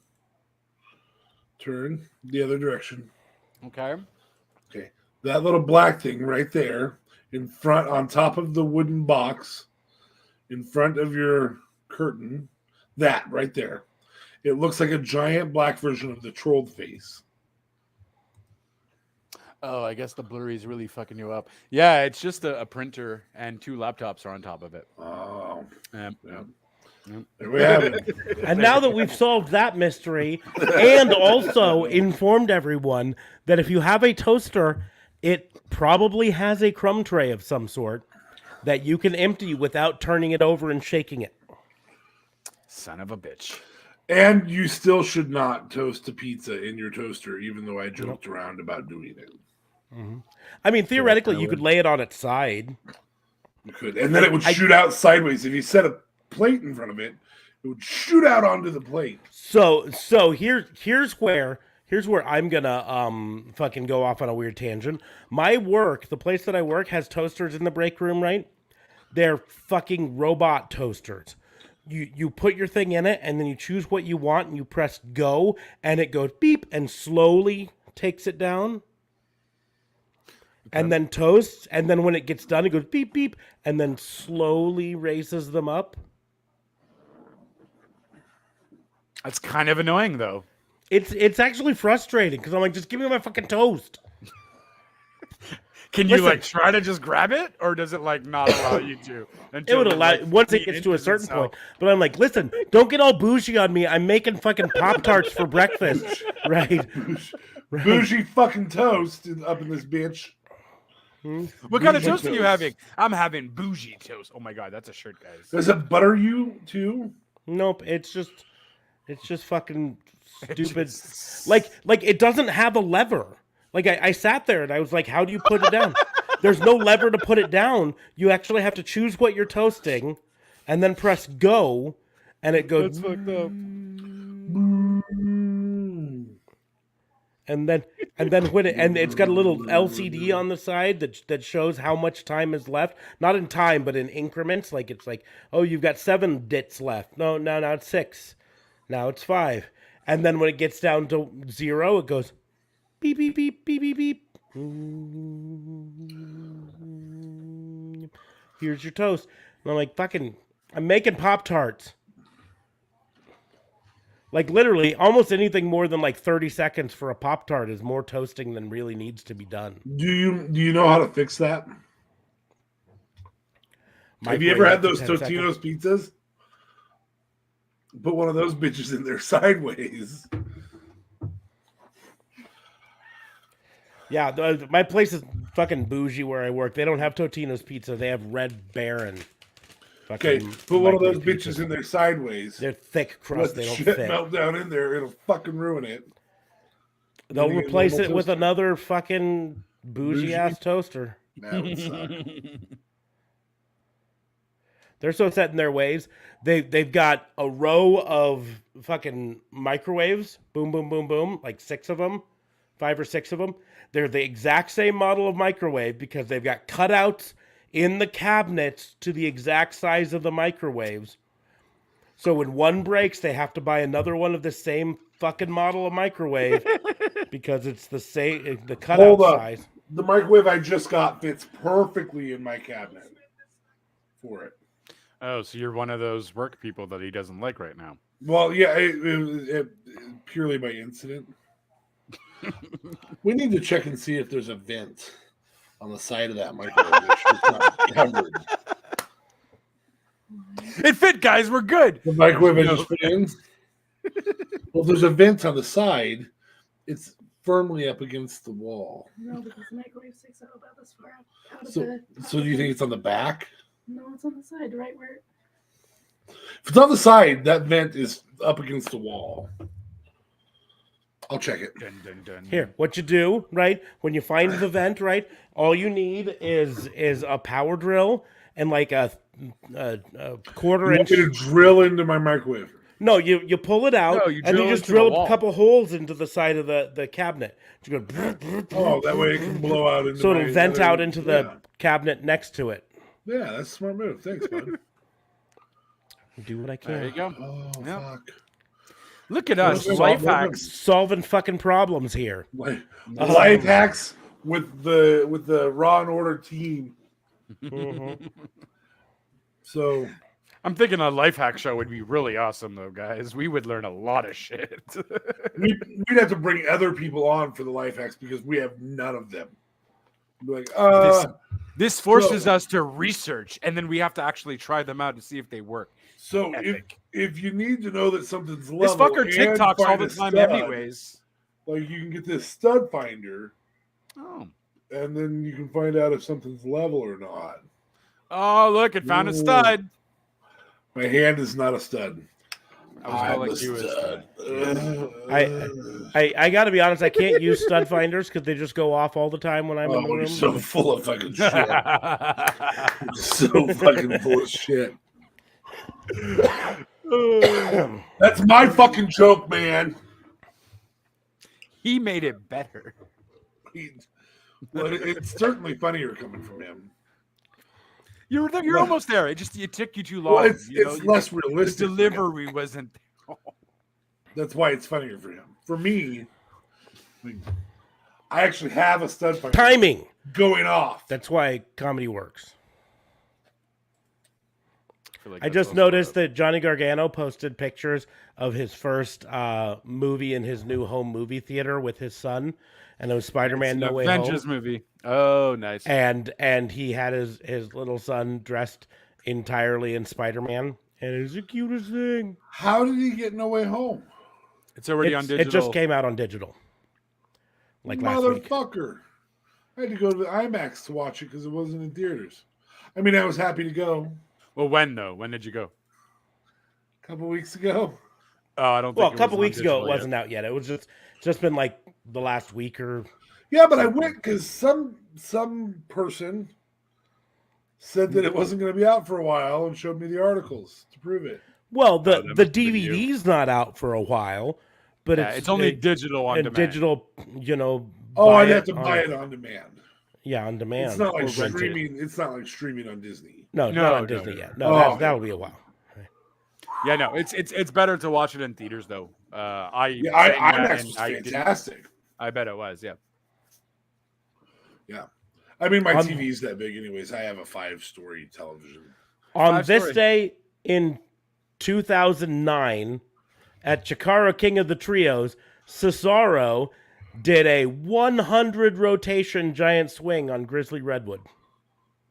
turn the other direction. Okay. Okay. That little black thing right there in front, on top of the wooden box, in front of your curtain, that right there. It looks like a giant black version of the troll face. Oh, I guess the blurry is really fucking you up. Yeah, it's just a printer and 2 laptops are on top of it. Oh. Yeah. There we have it. And now that we've solved that mystery and also informed everyone that if you have a toaster, it probably has a crumb tray of some sort that you can empty without turning it over and shaking it. Son of a bitch. And you still should not toast a pizza in your toaster, even though I joked around about doing it. Mm-hmm. I mean, theoretically, you could lay it on its side. You could. And then it would shoot out sideways. If you set a plate in front of it, it would shoot out onto the plate. So here's where I'm gonna fucking go off on a weird tangent. My work, the place that I work, has toasters in the break room, right? They're fucking robot toasters. You put your thing in it, and then you choose what you want, and you press go, and it goes beep and slowly takes it down. And then toasts, and then when it gets done, it goes beep beep, and then slowly raises them up. That's kind of annoying, though. It's actually frustrating because I'm like, just give me my fucking toast. Can you like try to just grab it, or does it like not allow you to? It would allow once it gets to a certain point. But I'm like, listen, don't get all bougie on me. I'm making fucking Pop-Tarts for breakfast, right? Bougie fucking toast up in this bitch. What kind of toast are you having? I'm having bougie toast. Oh my god, that's a shirt, guys. Does it butter you too? Nope, it's just fucking stupid. Like it doesn't have a lever. Like I sat there and I was like, how do you put it down? There's no lever to put it down. You actually have to choose what you're toasting and then press go and it goes. That's fucked up. And then it's got a little LCD on the side that shows how much time is left. Not in time, but in increments. Like it's like, oh, you've got 7 dits left. No, now it's 6. Now it's 5. And then when it gets down to 0, it goes beep beep beep beep beep beep. Here's your toast. And I'm like, I'm making Pop-Tarts. Like literally, almost anything more than like 30 seconds for a Pop-Tart is more toasting than really needs to be done. Do you know how to fix that? Have you ever had those Totino's pizzas? Put one of those bitches in there sideways. Yeah, my place is fucking bougie where I work. They don't have Totino's pizza. They have Red Baron. Okay, put one of those bitches in there sideways. They're thick crust. They don't shit fit. Melt down in there. It'll fucking ruin it. They'll replace it with another fucking bougie ass toaster. That would suck. They're so set in their ways. They've got a row of fucking microwaves. Boom, boom, boom, boom. Like 6 of them. 5 or 6 of them. They're the exact same model of microwave because they've got cutouts in the cabinets to the exact size of the microwaves. So when one breaks, they have to buy another one of the same fucking model of microwave because it's the cutout size. The microwave I just got fits perfectly in my cabinet for it. Oh, so you're one of those work people that he doesn't like right now. Well, yeah, it purely by incident. We need to check and see if there's a vent on the side of that microwave. It's not covered. It fit, guys. We're good. The microwave I just put in. Well, there's a vent on the side. It's firmly up against the wall. No, because the microwave sticks out about this far out of So do you think it's on the back? No, it's on the side, right where. If it's on the side, that vent is up against the wall. I'll check it. Dun, dun, dun. Here, what you do, right? When you find the vent, right? All you need is a power drill and like a quarter You inch. want me to drill into my microwave? No, you pull it out No, you and you drill just into the drill wall. a couple holes into the side of the cabinet. You go, Oh, that way it can blow out into so it'll my vent other- out into the cabinet next to it. Yeah, that's a smart move. Thanks, bud. Do what I can. There you go. Oh, Yeah. fuck. Look at us, Well, life well, hacks. Solving fucking problems here. Life hacks with the Raw and Order team. So I'm thinking a life hack show would be really awesome, though, guys. We would learn a lot of shit. we'd have to bring other people on for the life hacks because we have none of them. Be like, this forces us to research, and then we have to actually try them out to see if they work. so Epic. if you need to know that something's level, This fucker and TikToks all find the a time, stud, anyways. like you can get this stud finder, Oh. and then you can find out if something's level or not. Oh, look, it found a stud. My hand is not a stud. I was gonna like you a stud. I got to be honest. I can't use stud finders because they just go off all the time when I'm in the You're room. so full of fucking shit. So fucking full of shit. That's my fucking joke, man. He made it better. Well, it's certainly funnier coming from him. You're almost there. It took you too long. Well, it's less The realistic. delivery wasn't there. That's why it's funnier for him. For me, I actually have a stud finder Timing. going off. That's why comedy works. feel like I that's just also noticed that Johnny Gargano posted pictures of his first movie in his new home movie theater with his son, and it was Spider-Man No Way Avengers Home. movie. Oh, nice. And he had his little son dressed entirely in Spider-Man, and it was the cutest thing. How did he get No Way Home? It's already on digital. It just came out on digital, like last week. Motherfucker. I had to go to the IMAX to watch it because it wasn't in theaters. I mean, I was happy to go Well, when though? When did you go? a couple weeks ago. Oh, I don't think Well, it a couple was on weeks ago, digital it wasn't out yet. It was just been like the last week or. Yeah, but I went because some person said that it wasn't going to be out for a while and showed me the articles to prove it. Well, that the must have been you. DVD's not out for a while, but Yeah, it's only digital on demand. digital, Oh, buy I'd have to on- buy it on demand. Yeah, on demand. It's not like or rent it. streaming. It's not like streaming on Disney. No, No, not on no, Disney no. yet. No, Oh, that'll be a while. Yeah, no, it's better to watch it in theaters though. IMAX was didn't- fantastic. I bet it was. Yeah. Yeah, I mean, my On- TV's that big, anyways. I have a 5-story television. On Five this story. day in 2009, at Chikara King of the Trios, Cesaro did a 100 rotation giant swing on Grizzly Redwood.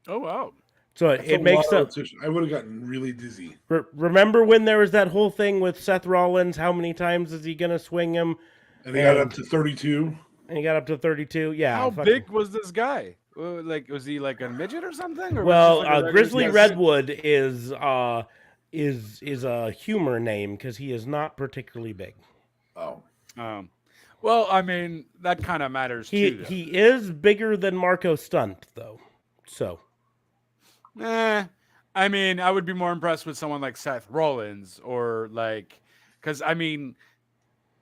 Oh wow. So That's it a makes lot a. of repetition. I would have gotten really dizzy. Remember when there was that whole thing with Seth Rollins? How many times is he gonna swing him? And they got And- up to 32. And he got up to 32. Yeah. How fucking- big was this guy? Like, was he like a midget or something? Or was Well, he just like a regular Grizzly guy? Redwood is a humor name because he is not particularly big. Oh, Well, I mean, that kind of matters He too. he is bigger than Marco Stunt though. So I mean, I would be more impressed with someone like Seth Rollins or like, because I mean,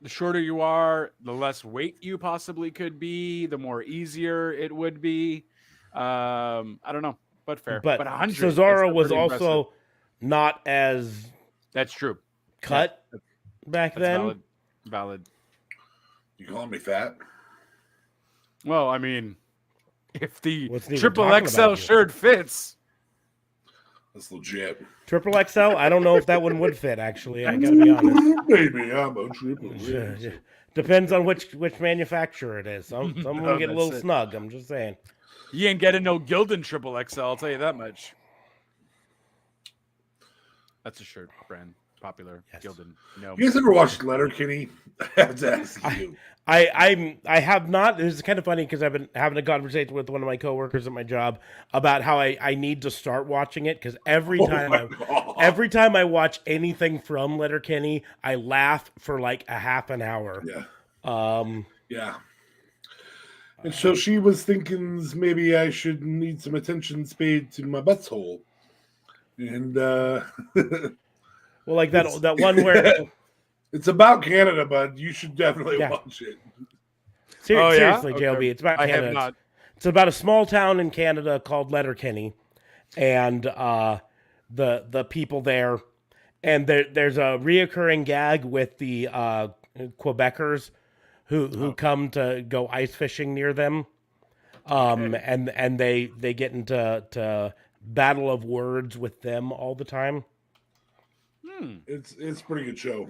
the shorter you are, the less weight you possibly could be, the more easier it would be. I don't know, but fair. but 100, Cesaro that's was pretty also impressive. not as That's true. cut back That's then. valid. you calling me fat? Well, I mean, if the Wasn't even triple talking XL about you. shirt fits, That's legit. Triple XL. I don't know if that one would fit. Actually, I gotta be honest. Baby, I'm a triple. Yeah, yeah. Depends on which manufacturer it is. Some will No, get a that's little it. snug. I'm just saying. you ain't getting no Gildan triple XL. I'll tell you that much. That's a shirt brand, popular. Yes. Gildan. No. You guys ever watched Letterkenny? I have to ask you. I have not. This is kind of funny because I've been having a conversation with one of my coworkers at my job about how I need to start watching it because every time I watch anything from Letterkenny, I laugh for like a half an hour. Yeah. Yeah. And so she was thinking maybe I should need some attention paid to my butthole. And Well, like that one where it's about Canada, bud. You should definitely Yeah. watch it. Oh, yeah? seriously, Okay. JLB, it's about I Canada. have not. It's about a small town in Canada called Letterkenny, and the people there, And there's a reoccurring gag with the Quebecers who come to go ice fishing near them. And they get into battle of words with them all the time. It's a pretty good show.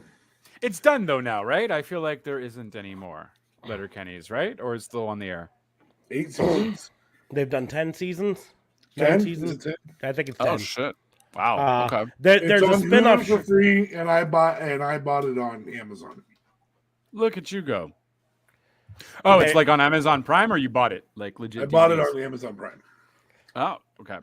It's done though now, right? I feel like there isn't any more Letterkenny's, right? Or is it still on the air? 8 seasons. They've done 10 seasons. 10 seasons. Is it 10? I think it's 10. Oh shit! Wow. Okay. There's it's a on spin-off Hulu for free, and I bought it on Amazon. Look at you go. Oh, it's like on Amazon Prime, or you bought it like legit? I bought it DVDs? on Amazon Prime. Oh, okay.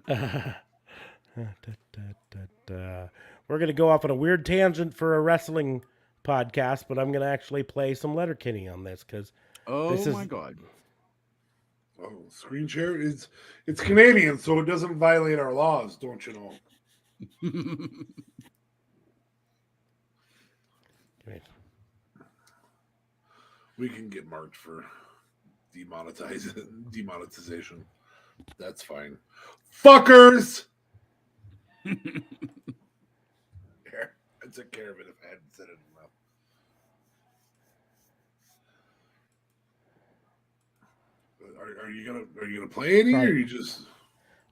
We're going to go off on a weird tangent for a wrestling podcast, but I'm going to actually play some Letterkenny on this because My god. Oh, screen share it's Canadian, so it doesn't violate our laws, don't you know? We can get marked for demonetization. That's fine. Fuckers! There. I took care of it if I hadn't said it enough. Are you gonna play any, or you just?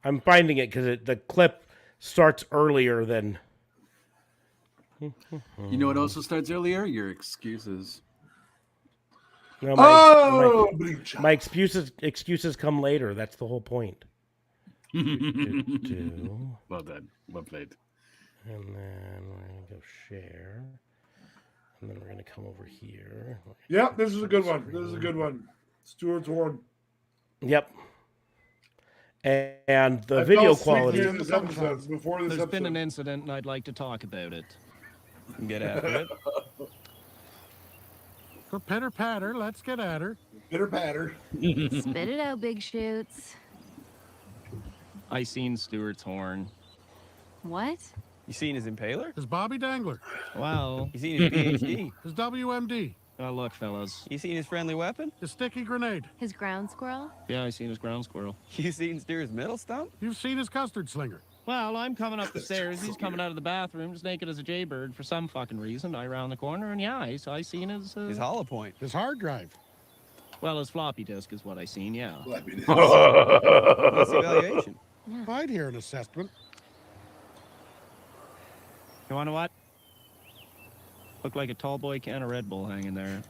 I'm finding it because the clip starts earlier than. You know what also starts earlier? Your excuses. No, my excuses come later. That's the whole point. Well done. Well played. And then we're gonna go share, and then we're gonna come over here. Yeah, this is a good one. This is a good one. Stuart's Horn. Yep. And the video quality. Before this There's been an episode. incident, and I'd like to talk about it. Get after it. For pitter patter, let's get at her. Pitter patter. Spit it out, Big Shoots. I seen Stuart's horn. What? You seen his impaler? His Bobby Dangler. Well, You seen his PhD? His WMD. look, fellas. You seen his friendly weapon? His sticky grenade. His ground squirrel? Yeah, I seen his ground squirrel. You seen Steer's middle stump? You've seen his custard slinger. Well, I'm coming up the stairs. He's coming out of the bathroom, just naked as a jaybird for some fucking reason. I round the corner, and yeah, I seen his. His hollow point. His hard drive. Well, his floppy disk is what I seen. Yeah. What's the evaluation? I'd hear an assessment. You wanna what? Looked like a tall boy can of Red Bull hanging there.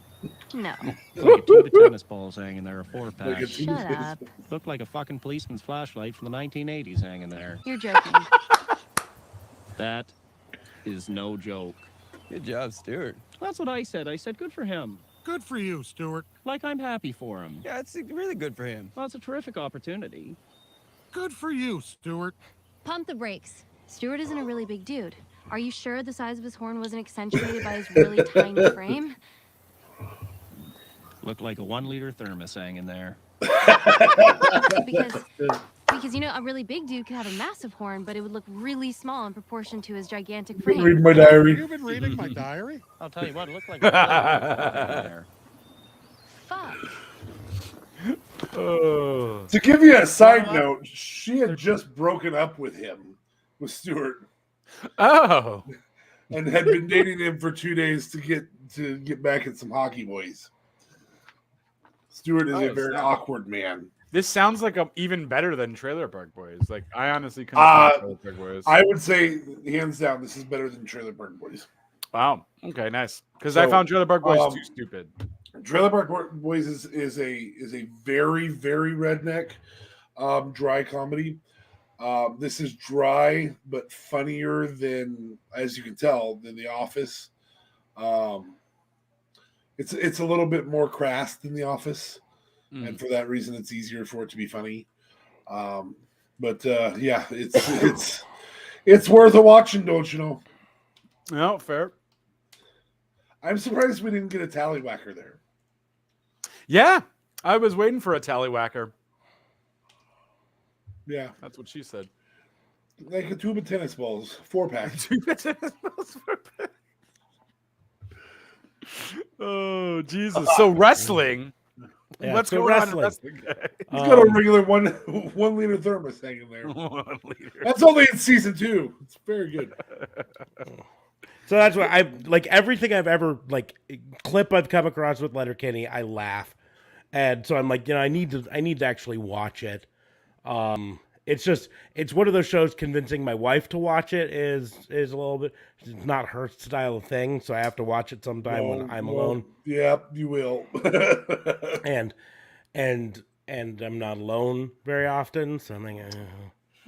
No. Look like a tube of tennis balls hanging there, a 4-pack. Like a Shut up. Looked like a fucking policeman's flashlight from the 1980s hanging there. You're joking. That is no joke. Good job, Stewart. That's what I said. I said, good for him. Good for you, Stuart. Like I'm happy for him. Yeah, it's really good for him. Well, it's a terrific opportunity. Good for you, Stuart. Pump the brakes. Stuart isn't a really big dude. Are you sure the size of his horn wasn't accentuated by his really tiny frame? Looked like a 1-liter thermos hanging there. Because you know, a really big dude could have a massive horn, but it would look really small in proportion to his gigantic frame. Read my diary. You've been reading my diary? I'll tell you what, it looked like a there. Fuck. To give you a side note, she had just broken up with Stuart, Oh. and had been dating him for 2 days to get back at some hockey boys. Stuart is a very awkward man. This sounds like even better than Trailer Park Boys. Like, I honestly couldn't find Trailer Park Boys. I would say, hands down, this is better than Trailer Park Boys. Wow. Okay, nice. Because So, I found Trailer Park Boys too stupid. Trailer Park Boys is a very, very redneck, dry comedy. This is dry but funnier than, as you can tell, than The Office. It's a little bit more crass than The Office, and for that reason, it's easier for it to be funny. But yeah, it's worth a watching, don't you know? No, fair. I'm surprised we didn't get a tallywhacker there. Yeah, I was waiting for a tallywhacker. Yeah, That's what she said. like a tube of tennis balls, 4-pack. Oh, Jesus. So wrestling. Yeah, What's so going on in wrestling. wrestling? He's got a regular 1 liter thermos hanging there. 1 liter. That's only in season 2. It's very good. So that's why I like everything I've ever like clip I've come across with Letterkenny. I laugh, and so I'm like, I need to actually watch it. It's one of those shows. Convincing my wife to watch it is a little bit. It's not her style of thing, so I have to watch it sometime when I'm alone. Yep, you will. and I'm not alone very often, so I'm like,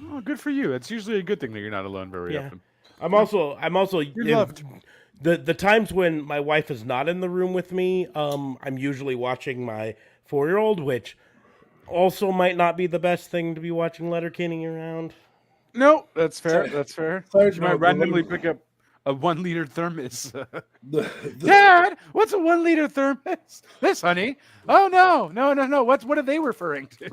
Oh, good for you. It's usually a good thing that you're not alone very often. I'm also loved. The times when my wife is not in the room with me, I'm usually watching my 4-year-old, which also might not be the best thing to be watching Letterkenny around. No, that's fair. That's fair. Side She might note, randomly pick up a 1 liter thermos. Dad, what's a 1 liter thermos? This, honey. Oh no. What are they referring to?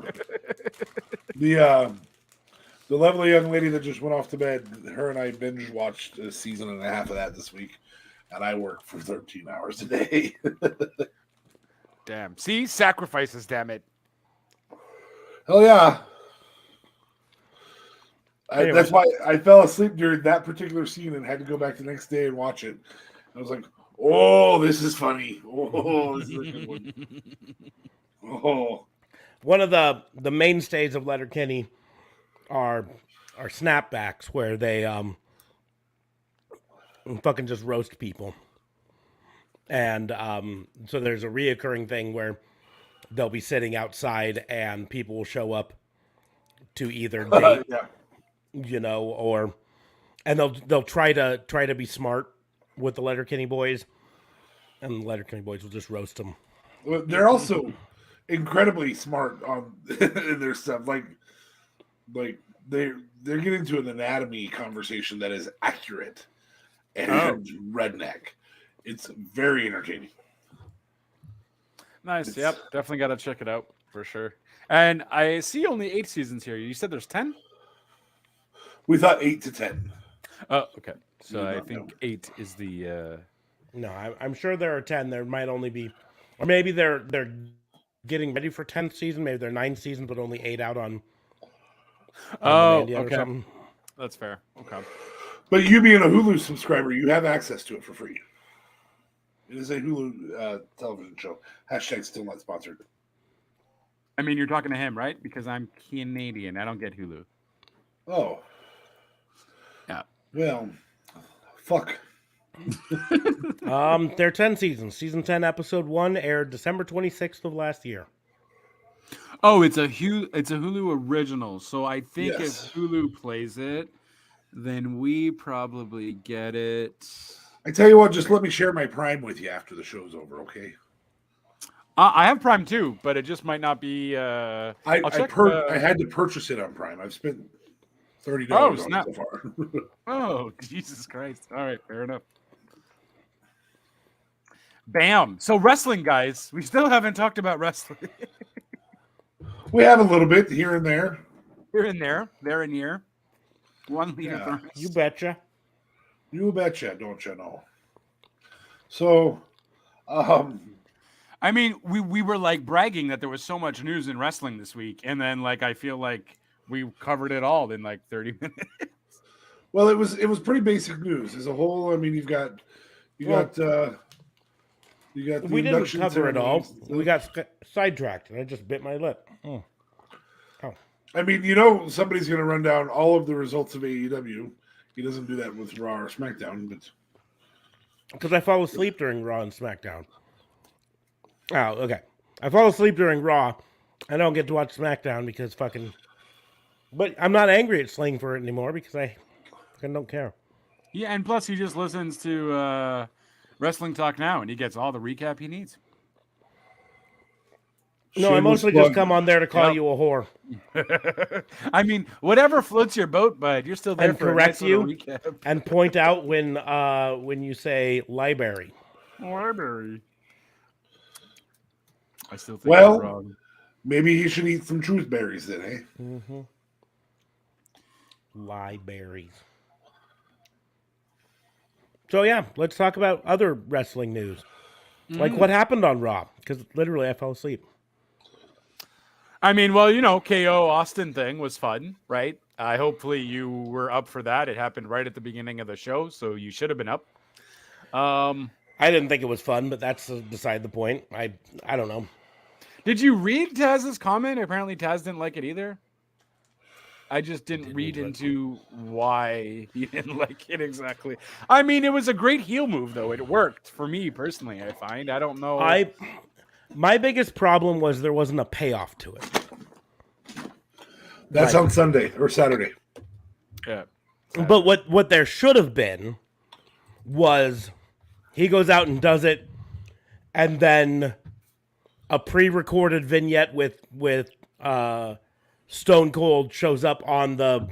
The lovely young lady that just went off to bed, her and I binge watched a season and a half of that this week, and I work for 13 hours a day. Damn. See, sacrifices. Damn it. Hell yeah. Anyway. That's why I fell asleep during that particular scene and had to go back the next day and watch it. I was like, oh, this is funny. Oh, this is a good one. Oh. One of the mainstays of Letterkenny are snapbacks where they fucking just roast people. And so there's a reoccurring thing where they'll be sitting outside and people will show up to either date, and they'll try to be smart with the Letterkenny boys, and the Letterkenny boys will just roast them. They're also incredibly smart on in their stuff. Like they're getting into an anatomy conversation that is accurate and redneck. It's very entertaining. Nice. Yep. Definitely got to check it out for sure. And I see only 8 seasons here. You said there's 10? We thought 8 to 10. Oh, okay. So I think 8 is the. No, I'm sure there are 10. There might only be, or maybe they're getting ready for 10th season. Maybe they're 9 seasons, but only 8 out on okay. or something. That's fair. Okay. But you being a Hulu subscriber, you have access to it for free. It is a Hulu television show. Hashtag still not sponsored. I mean, you're talking to him, right? Because I'm Canadian. I don't get Hulu. Oh. Yeah. Well, fuck. There are 10 seasons. Season 10, episode 1 aired December 26th of last year. Oh, it's a Hulu original. So I think Yes. if Hulu plays it, then we probably get it. I tell you what, just let me share my Prime with you after the show's over, okay? I have Prime too, but it just might not be. I had to purchase it on Prime. I've spent $30 on it so far. Oh, Jesus Christ. All right, fair enough. Bam. So wrestling, guys. We still haven't talked about wrestling. We have a little bit here and there. Here and there and here. 1 liter thermos. You betcha. You betcha, don't you know? So, I mean, we were like bragging that there was so much news in wrestling this week, and then like I feel like we covered it all in like 30 minutes. Well, it was pretty basic news as a whole. I mean, you got the we didn't cover it all. We got sidetracked, and I just bit my lip. Oh. I mean, somebody's going to run down all of the results of AEW. He doesn't do that with Raw or SmackDown, but because I fall asleep during Raw and SmackDown. Oh, okay. I fall asleep during Raw. I don't get to watch SmackDown because fucking. But I'm not angry at Sling for it anymore because I fucking don't care. Yeah, and plus he just listens to Wrestling Talk Now, and he gets all the recap he needs. No, I mostly just come on there to call you a whore. I mean, whatever floats your boat, bud. You're still there and for correct a nice you little recap. and point out when you say library. Library. I still think well, that's wrong. Maybe he should eat some truth berries then, eh? Mm-hmm. Libraries. So yeah, let's talk about other wrestling news. Like what happened on Raw? Because literally I fell asleep. I mean, well, KO Austin thing was fun, right? Hopefully you were up for that. It happened right at the beginning of the show, so you should have been up. I didn't think it was fun, but that's beside the point. I don't know. Did you read Taz's comment? Apparently Taz didn't like it either. I just didn't read into why he didn't like it exactly. I mean, it was a great heel move, though. It worked for me personally, I find. I don't know. My biggest problem was there wasn't a payoff to it. That's on Sunday or Saturday. Yeah. But what there should have been was he goes out and does it, and then a pre-recorded vignette with Stone Cold shows up on the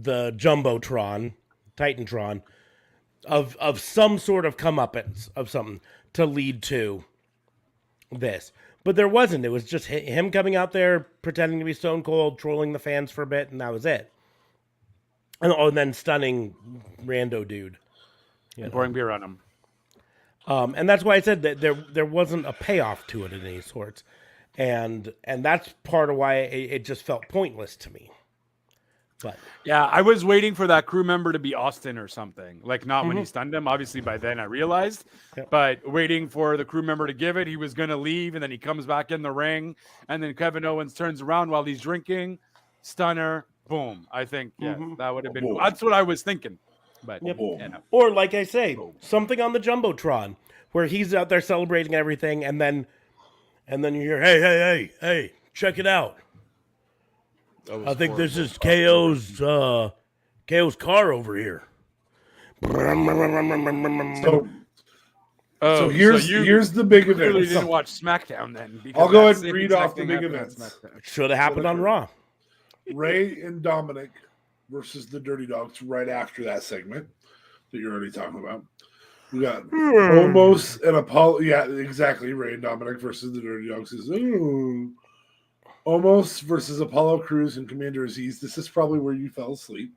Jumbotron, Titantron, of some sort of comeuppance of something to lead to this. But there wasn't. It was just him coming out there pretending to be Stone Cold, trolling the fans for a bit, and that was it. And then stunning rando dude. And pouring beer on him. And that's why I said that there wasn't a payoff to it of any sorts. And that's part of why it just felt pointless to me. But yeah, I was waiting for that crew member to be Austin or something. Like, not when he stunned him. Obviously, by then I realized. Yep. But waiting for the crew member to give it, he was going to leave, and then he comes back in the ring, and then Kevin Owens turns around while he's drinking. Stunner, boom. I think, that would have been... That's what I was thinking. But Or, like I say, something on the Jumbotron, where he's out there celebrating everything, and then you hear, hey, check it out. I think this is KO's car over here. So here's the big event. Clearly didn't watch SmackDown then. I'll go ahead and read off the big events. Should have happened on Raw. Ray and Dominic versus the Dirty Dogs right after that segment that you're already talking about. We got almost an Apollo. Yeah, exactly. Ray and Dominic versus the Dirty Dogs is almost versus Apollo Crews and Commander Aziz. This is probably where you fell asleep.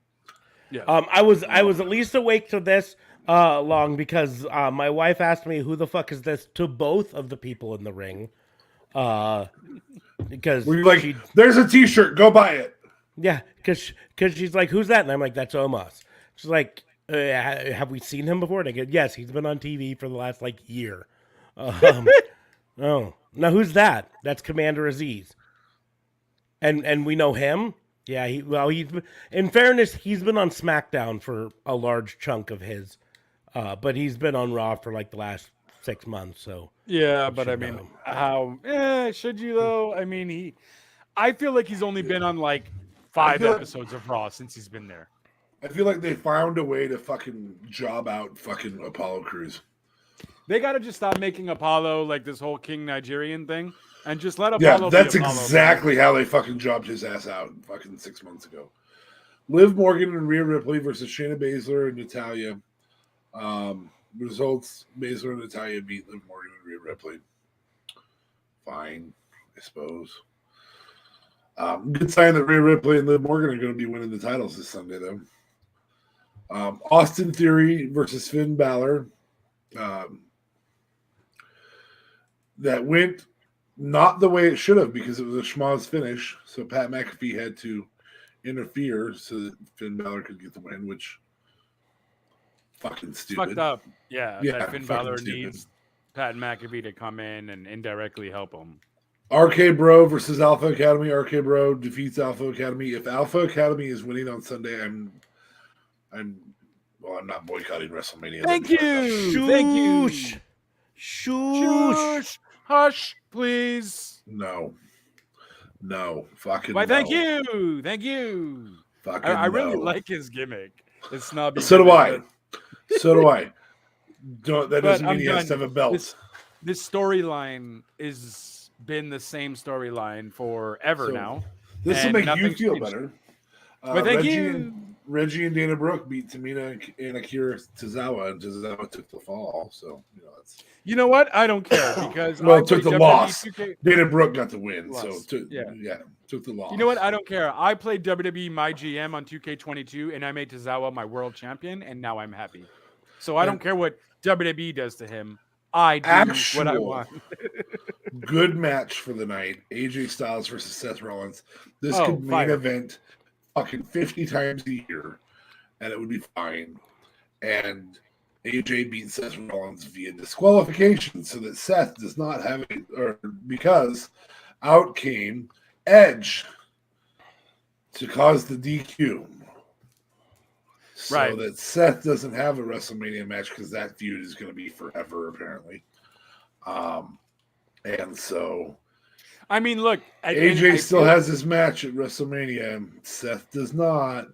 Yeah. I was at least awake to this long because my wife asked me who the fuck is this to both of the people in the ring. Because we're like, there's a T-shirt, go buy it. Yeah, because she's like, who's that? And I'm like, that's Omos. She's like, have we seen him before? And I go, yes, he's been on TV for the last year. Oh, now who's that? That's Commander Aziz. And we know him. Yeah, he's in fairness, he's been on SmackDown for a large chunk of his, but he's been on Raw for the last 6 months. So yeah, but I mean, how should you though? I mean, I feel like he's only been on 5 episodes of Raw since he's been there. I feel like they found a way to fucking job out fucking Apollo Crews. They got to just stop making Apollo this whole King Nigerian thing and just let Apollo. Yeah, that's be Apollo, exactly how they fucking jobbed his ass out fucking 6 months ago. Liv Morgan and Rhea Ripley versus Shayna Baszler and Natalya. Results: Baszler and Natalya beat Liv Morgan and Rhea Ripley. Fine, I suppose. Good sign that Rhea Ripley and Liv Morgan are going to be winning the titles this Sunday, though. Austin Theory versus Finn Balor. That went not the way it should have because it was a schmoz finish. So Pat McAfee had to interfere so that Finn Balor could get the win, which fucking stupid. Fucked up. Yeah, that Finn Balor stupid. needs Pat McAfee to come in and indirectly help him. RK Bro versus Alpha Academy. RK Bro defeats Alpha Academy. If Alpha Academy is winning on Sunday, I'm not boycotting WrestleMania. Thank you. Thank you. Shush. Hush, please. No. Fucking Why, no. thank you. Thank you. Fucking I really no. like his gimmick. It's snobby. So do I. But That doesn't mean he has to have a belt. This storyline has been the same storyline forever now. This will make you nothing's feel changed. better. But thank you. Reggie and Dana Brooke beat Tamina and Akira Tozawa, and Tozawa took the fall. So, that's... You know what? I don't care because took the loss. Dana Brooke got the win, Loss. took the loss. You know what? I don't care. I played WWE My GM on 2K22, and I made Tozawa my world champion, and now I'm happy. So I don't care what WWE does to him. I do what I want. Good match for the night. AJ Styles versus Seth Rollins. This could main event fucking 50 times a year, and it would be fine. And AJ beat Seth Rollins via disqualification so that Seth does not have it, or because out came Edge to cause the DQ. So Right. that Seth doesn't have a WrestleMania match because that feud is going to be forever, apparently. And so I mean, look, AJ still has his match at WrestleMania, and Seth does not.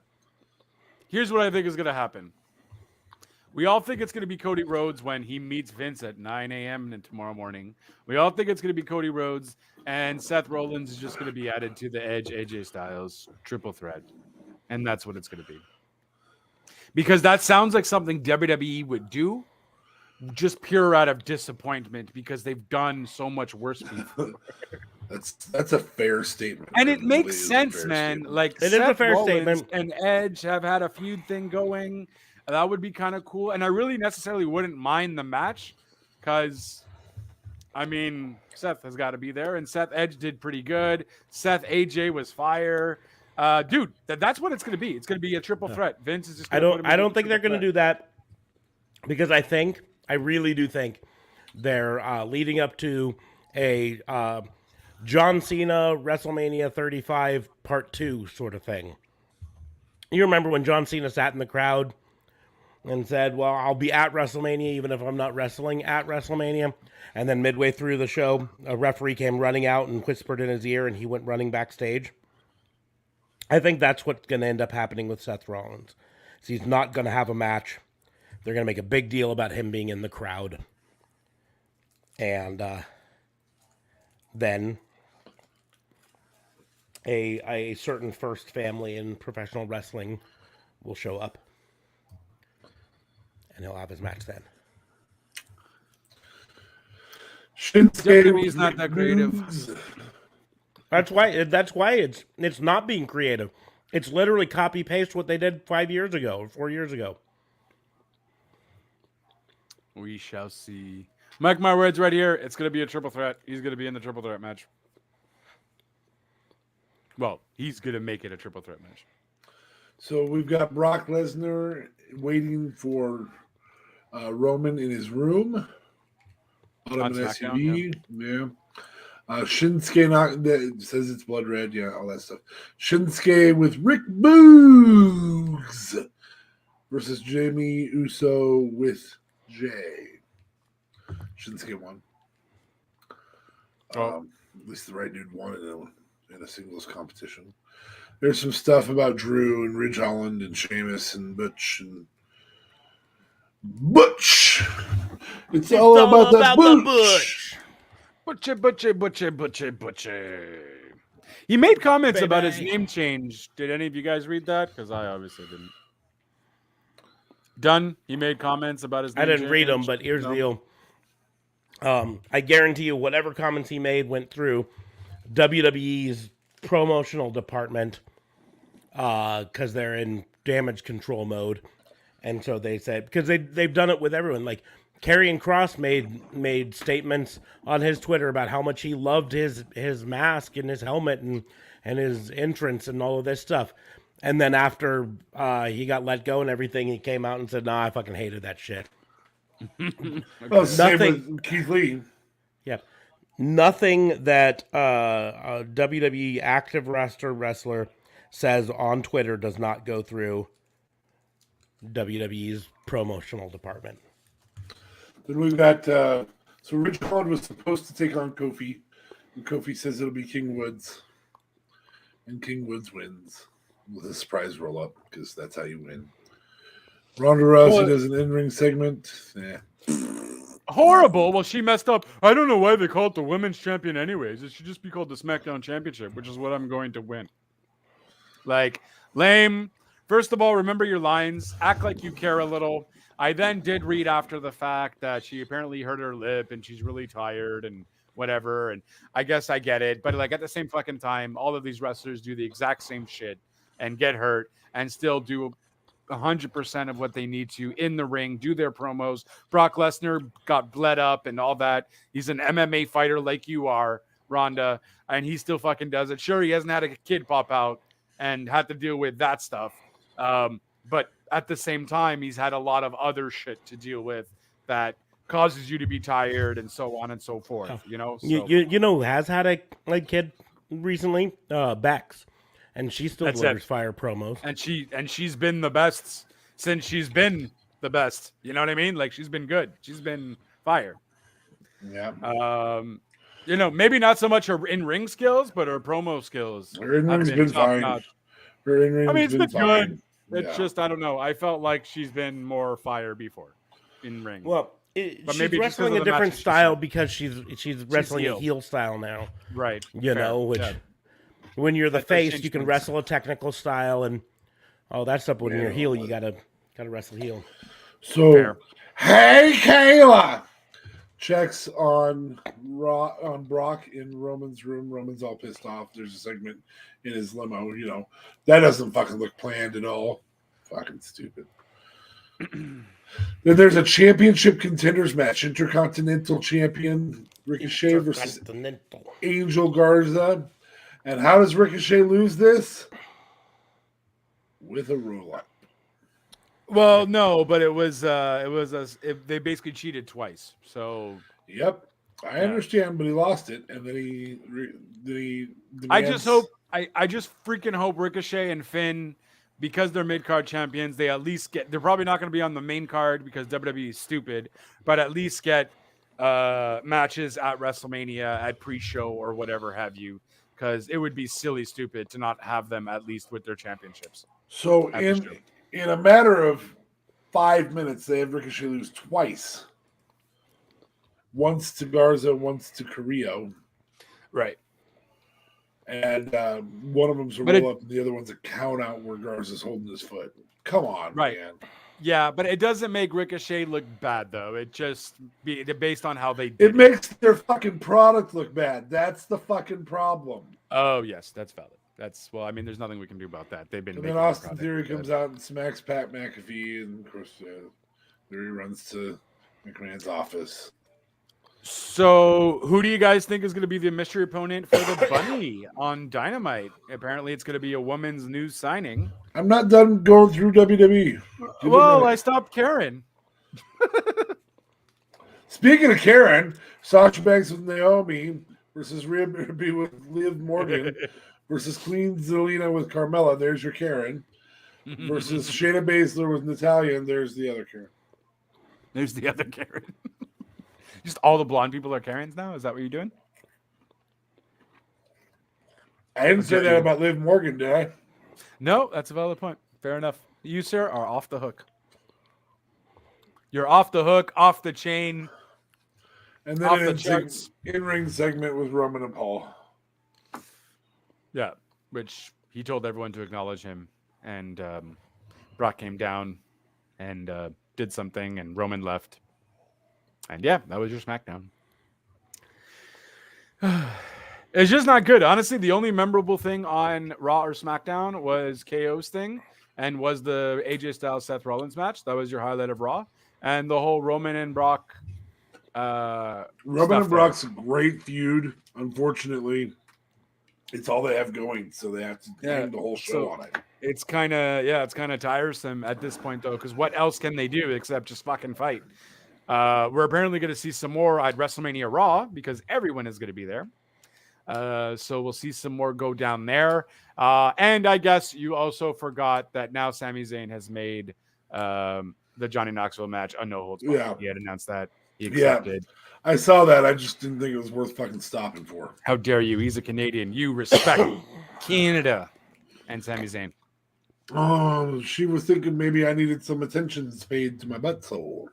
Here's what I think is going to happen. We all think it's going to be Cody Rhodes when he meets Vince at 9 a.m. and tomorrow morning. We all think it's going to be Cody Rhodes, and Seth Rollins is just going to be added to the Edge AJ Styles triple threat. And that's what it's going to be. Because that sounds like something WWE would do, just pure out of disappointment, because they've done so much worse before. That's a fair statement. And it makes sense, man. Statement. Like, It Seth is a fair Rollins statement. and Edge have had a feud thing going. That would be kind of cool. And I really necessarily wouldn't mind the match because, I mean, Seth has got to be there. And Seth Edge did pretty good. Seth AJ was fire. Dude, that's what it's going to be. It's going to be a triple threat. Vince is just I don't think they're going to do that because I really do think they're leading up to a John Cena WrestleMania 35 Part 2 sort of thing. You remember when John Cena sat in the crowd and said, well, I'll be at WrestleMania even if I'm not wrestling at WrestleMania. And then midway through the show, a referee came running out and whispered in his ear and he went running backstage. I think that's what's going to end up happening with Seth Rollins. So he's not going to have a match. They're going to make a big deal about him being in the crowd. And then a certain first family in professional wrestling will show up. And he'll have his match then. WWE's not that creative. That's why it's not being creative. It's literally copy paste what they did 5 years ago or 4 years ago. We shall see. Mark my words right here. It's going to be a triple threat. He's going to be in the triple threat match. Well, he's going to make it a triple threat match. So we've got Brock Lesnar waiting for Roman in his room. On an SUV. Yeah. Shinsuke that says it's blood red. Yeah, all that stuff. Shinsuke with Rick Boogs versus Jamie Uso with Jay. Shinsuke won. At least the right dude won in a singles competition. There's some stuff about Drew and Ridge Holland and Sheamus and Butch. It's all about the Butch. Butcher. He made comments about his name change. Did any of you guys read that? Because I obviously didn't. Dunn, he made comments about his name I didn't change. read them, but here's the deal. I guarantee you whatever comments he made went through WWE's promotional department because they're in damage control mode. And so they said, because they've done it with everyone. Like, Karrion Kross made statements on his Twitter about how much he loved his mask and his helmet and his entrance and all of this stuff. And then after he got let go and everything, he came out and said, "Nah, I fucking hated that shit." Well, same with Keith Lee. Yeah, nothing that a WWE active wrestler says on Twitter does not go through WWE's promotional department. Then we've got so Rich Holland was supposed to take on Kofi, and Kofi says it'll be King Woods, and King Woods wins with a surprise roll up because that's how you win. Ronda Rousey does an in-ring segment. Horrible. Well, she messed up. I don't know why they call it the women's champion anyways. It should just be called the SmackDown Championship, which is what I'm going to win. Like, lame. First of all, remember your lines. Act like you care a little. I then did read after the fact that she apparently hurt her lip and she's really tired and whatever. And I guess I get it. But like at the same fucking time, all of these wrestlers do the exact same shit and get hurt and still do 100% of what they need to in the ring, do their promos. Brock Lesnar got bled up and all that. He's an MMA fighter like you are, Rhonda, and he still fucking does it. Sure, he hasn't had a kid pop out and had to deal with that stuff. but at the same time, he's had a lot of other shit to deal with that causes you to be tired and so on and so forth. Oh. You know, You know who has had a kid recently? Bex, and she still That's delivers it. fire promos. and she's been the best since she's been the best. You know what I mean? Like she's been good. She's been fire. Yeah. You know, maybe not so much her in-ring skills, but her promo skills. Her in-ring's have been top fine. notch. Her in-ring's I mean, it's been fine. good. It's just I don't know. I felt like she's been more fire before in ring. Well, But she's maybe just 'cause wrestling of a the different matches she's style had. because she's wrestling a heel. heel style now. Right. You Fair. know, which Yeah. when you're the That does face, change you can things. wrestle a technical style and all that stuff. When you're Yeah. heel, you gotta wrestle heel. So, Fair. hey, Kayla! Checks on Brock in Roman's room. Roman's all pissed off. There's a segment in his limo. You know, that doesn't fucking look planned at all. Fucking stupid. Then there's a championship contenders match. Intercontinental champion Ricochet versus Intercontinental. Angel Garza. And how does Ricochet lose this? With a roll-up. Well, no, but they basically cheated twice. So Yep, I understand, but he lost it, and then he I just hope I just freaking hope Ricochet and Finn, because they're mid card champions, they at least get. They're probably not going to be on the main card because WWE is stupid, but at least get matches at WrestleMania, at pre-show or whatever have you, because it would be silly stupid to not have them at least with their championships. So in a matter of 5 minutes, they have Ricochet lose twice. Once to Garza, once to Carrillo. Right. And one of them's a roll up, and the other one's a count out where Garza's holding his foot. Come on, man. Yeah, but it doesn't make Ricochet look bad, though. It just based on how they did It makes their fucking product look bad. That's the fucking problem. Oh, yes, that's valid. I mean, there's nothing we can do about that. They've been. And making then their Austin product Theory look comes bad. out and smacks Pat McAfee, and of course, Theory runs to McMahon's office. So, who do you guys think is going to be the mystery opponent for the Bunny on Dynamite? Apparently, it's going to be a woman's new signing. I'm not done going through WWE. Well, I stopped caring. Speaking of Karen, Sasha Banks with Naomi versus Rhea Ripley with Liv Morgan versus Queen Zelina with Carmella. There's your Karen. Versus Shayna Baszler with Natalia, and there's the other Karen. There's the other Karen. Just all the blonde people are Karens now? Is that what you're doing? I didn't say that about Liv Morgan, did I? No, that's a valid point. Fair enough. You, sir, are off the hook. You're off the hook, off the chain. And off then the in-ring segment with Roman and Paul. Yeah, which he told everyone to acknowledge him. And Brock came down and did something, and Roman left. And yeah, that was your SmackDown. It's just not good. Honestly, the only memorable thing on Raw or SmackDown was KO's thing and was the AJ Styles Seth Rollins match. That was your highlight of Raw. And the whole Roman and Brock. Roman and Brock's a great feud. Unfortunately, it's all they have going, so they have to hang the whole show on it. It's kind of tiresome at this point, though, because what else can they do except just fucking fight? We're apparently going to see some more at WrestleMania Raw because everyone is going to be there. So we'll see some more go down there. And I guess you also forgot that now Sami Zayn has made the Johnny Knoxville match a no holds barred. Yeah. He had announced that. He accepted. I saw that. I just didn't think it was worth fucking stopping for. How dare you? He's a Canadian. You respect Canada and Sami Zayn. Oh, she was thinking maybe I needed some attention paid to my butthole.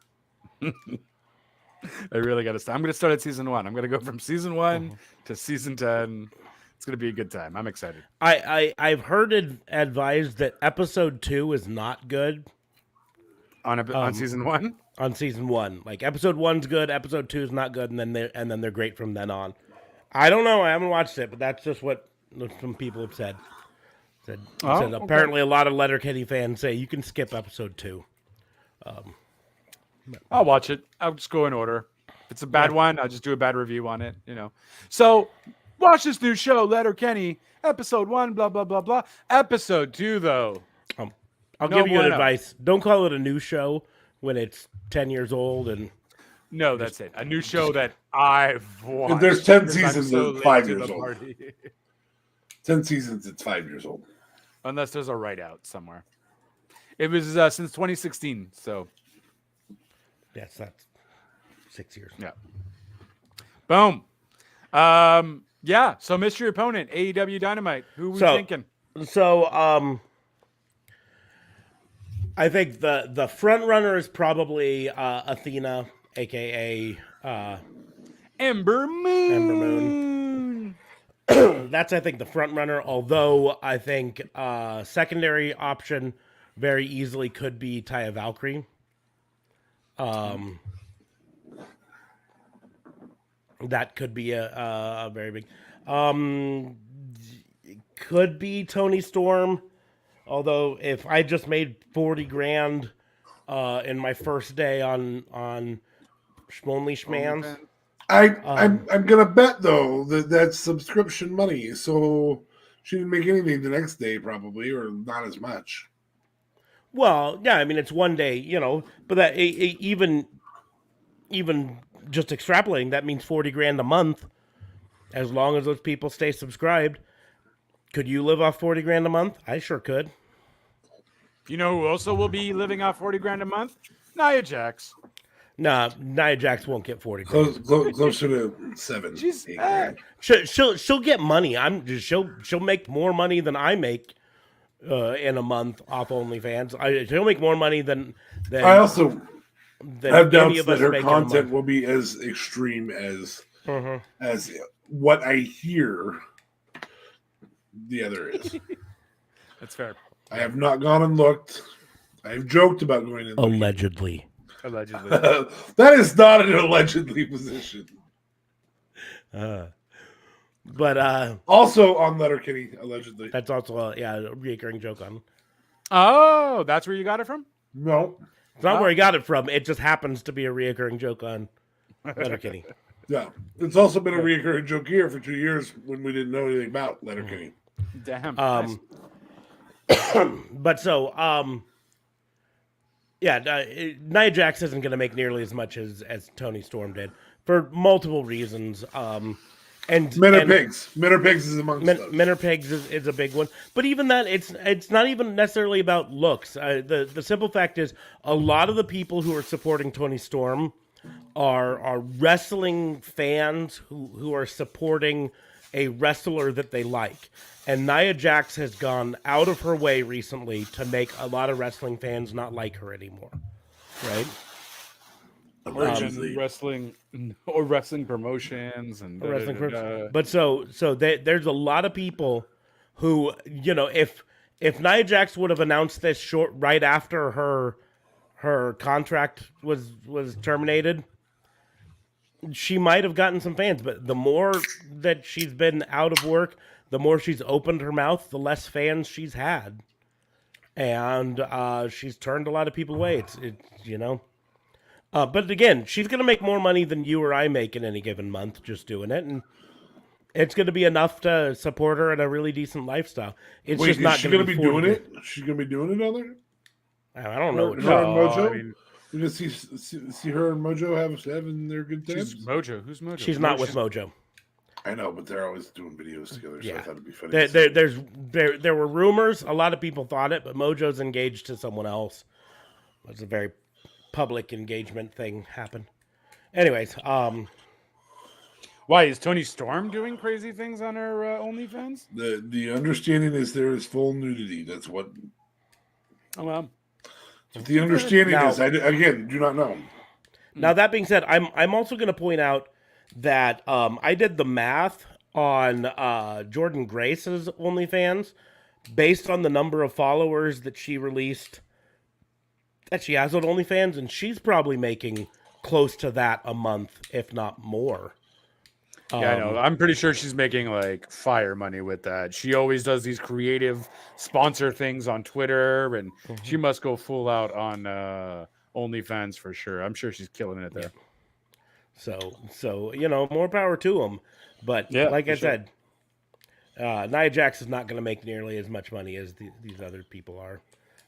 I really got to start. I'm going to start at season 1. I'm going to go from season 1 to season 10. It's going to be a good time. I'm excited. I've heard it advised that episode 2 is not good. On season 1? On season 1. Like episode 1's good, episode 2 is not good, and then they're great from then on. I don't know. I haven't watched it, but that's just what some people have said. Apparently a lot of Letterkenny fans say you can skip episode 2. I'll watch it. I'll just go in order. If it's a bad one, I'll just do a bad review on it, you know. So watch this new show, Letterkenny, episode 1, blah, blah, blah, blah. Episode 2, though. I'll No give you an bueno. advice. Don't call it a new show when it's 10 years old and No, that's it. A new show that I've watched. If there's 10 because I'm seasons, so it's late 5 to years the old. party. 10 seasons, it's 5 years old. Unless there's a write out somewhere. It was since 2016. So, yes, that's 6 years. yeah. Boom. Yeah. So, mystery opponent, AEW Dynamite. Who we thinking? So, I think the front runner is probably Athena, aka Ember Moon. Ember Moon. That's, I think, the front runner. Although I think secondary option very easily could be Taya Valkyrie. That could be a very big. Could be Tony Storm. Although if I just made 40 grand in my first day on Schmonly Schmans. I'm gonna bet though that that's subscription money, so she didn't make anything the next day probably, or not as much. Well, yeah, I mean it's one day, but that even just extrapolating, that means 40 grand a month. As long as those people stay subscribed, could you live off 40 grand a month? I sure could. You know who also will be living off 40 grand a month? Nia Jax. Nah, Nia Jax won't get 40 grand. Closer to 7. She's 8 grand. She'll get money. She'll make more money than I make in a month off OnlyFans. She'll make more money than I also have any doubts of that us her make in a content month. will be as extreme as Mhm. what I hear the other is. That's fair. I have not gone and looked. I've joked about going and looking. Allegedly. Allegedly. That is not an allegedly position. But Also on Letterkenny, allegedly. that's also a recurring joke on. Oh, that's where you got it from? No. It's not where he got it from. It just happens to be a reoccurring joke on Letterkenny. Yeah. It's also been a recurring joke here for 2 years when we didn't know anything about Letterkenny. Damn. Nice. But so, Nia Jax isn't going to make nearly as much as Tony Storm did for multiple reasons. And Men are pigs. Men are pigs is amongst those. Men are pigs is a big one. But even that, it's not even necessarily about looks. The simple fact is, a lot of the people who are supporting Tony Storm are wrestling fans who are supporting a wrestler that they like. And Nia Jax has gone out of her way recently to make a lot of wrestling fans not like her anymore. Right? Wrestling or wrestling promotions and But so there's a lot of people who, if Nia Jax would have announced this right after her contract was terminated, she might have gotten some fans. But the more that she's been out of work, the more she's opened her mouth, the less fans she's had, and she's turned a lot of people away. But again, she's going to make more money than you or I make in any given month just doing it, and it's going to be enough to support her in a really decent lifestyle. It's Wait, just not is she going going to to be doing it? She's going to be doing it on there? I don't know. Her and Mojo? I mean, we just see her and Mojo having their good times? she's Mojo. Who's Mojo? She's not with Mojo. I know, but they're always doing videos together, so I thought it'd be funny. There were rumors. A lot of people thought it, but Mojo's engaged to someone else. It was a very public engagement thing happened. Anyways, Why is Tony Storm doing crazy things on her OnlyFans? The understanding is there is full nudity. That's what. Oh well. The understanding Now- is, again, do not know. Now that being said, I'm also going to point out that I did the math on Jordan Grace's OnlyFans based on the number of followers that she released that she has on OnlyFans, and she's probably making close to that a month, if not more. Yeah, I know. I'm pretty sure she's making like fire money with that. She always does these creative sponsor things on Twitter, and she must go full out on OnlyFans for sure. I'm sure she's killing it there. So more power to them. But Yeah, like for I sure. said, Nia Jax is not going to make nearly as much money as these other people are.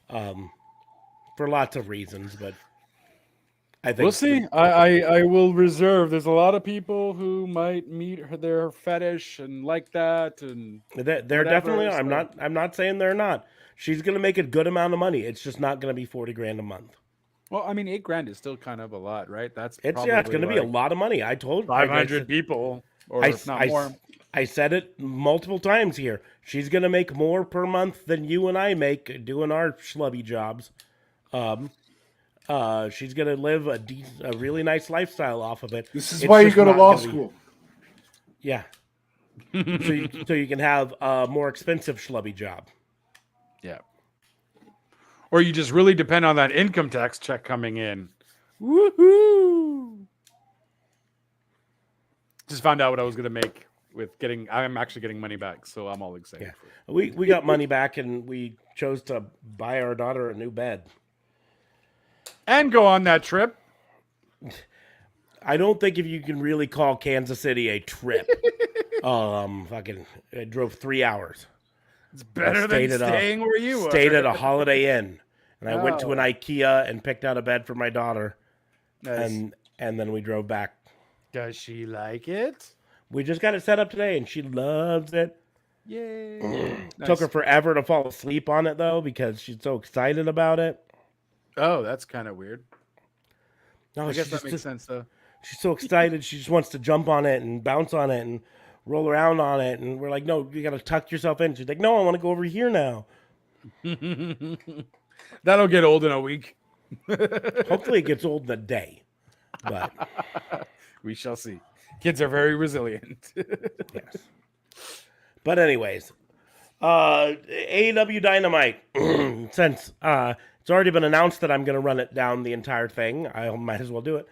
for lots of reasons, but I think We'll see. I will reserve. There's a lot of people who might meet their fetish and like that, and They're whatever, definitely. so- I'm not saying they're not. She's gonna make a good amount of money. It's just not gonna be $40,000 a month. Well, I mean, $8,000 is still kind of a lot, right? That's It's probably it's gonna be a like lot of money. I told 500 people, or I, if not I, more. I said it multiple times here. She's gonna make more per month than you and I make doing our schlubby jobs. She's gonna live a really nice lifestyle off of it. This is It's why you just go to not law gonna be- school. Yeah. so you can have a more expensive schlubby job. Yeah. Or you just really depend on that income tax check coming in. Woohoo! Just found out what I was gonna make with getting. I'm actually getting money back, so I'm all excited. Yeah. We got money back and we chose to buy our daughter a new bed. And go on that trip. I don't think if you can really call Kansas City a trip. Fucking I drove 3 hours. It's better than staying where you were. Stayed at a Holiday Inn, and I went to an Oh. IKEA and picked out a bed for my daughter, Nice. and then we drove back. Does she like it? We just got it set up today, and she loves it. Yay! Took her forever to fall asleep on it though because she's so excited about it. Oh, that's kind of weird. No, I guess she's that makes just- sense though. She's so excited. She just wants to jump on it and bounce on it and roll around on it. And we're like, no, you got to tuck yourself in. She's like, no, I want to go over here now. That'll get old in a week. Hopefully it gets old in a day. But we shall see. Kids are very resilient. yes. But anyways, AEW Dynamite. Since it's already been announced that I'm going to run it down the entire thing, I might as well do it.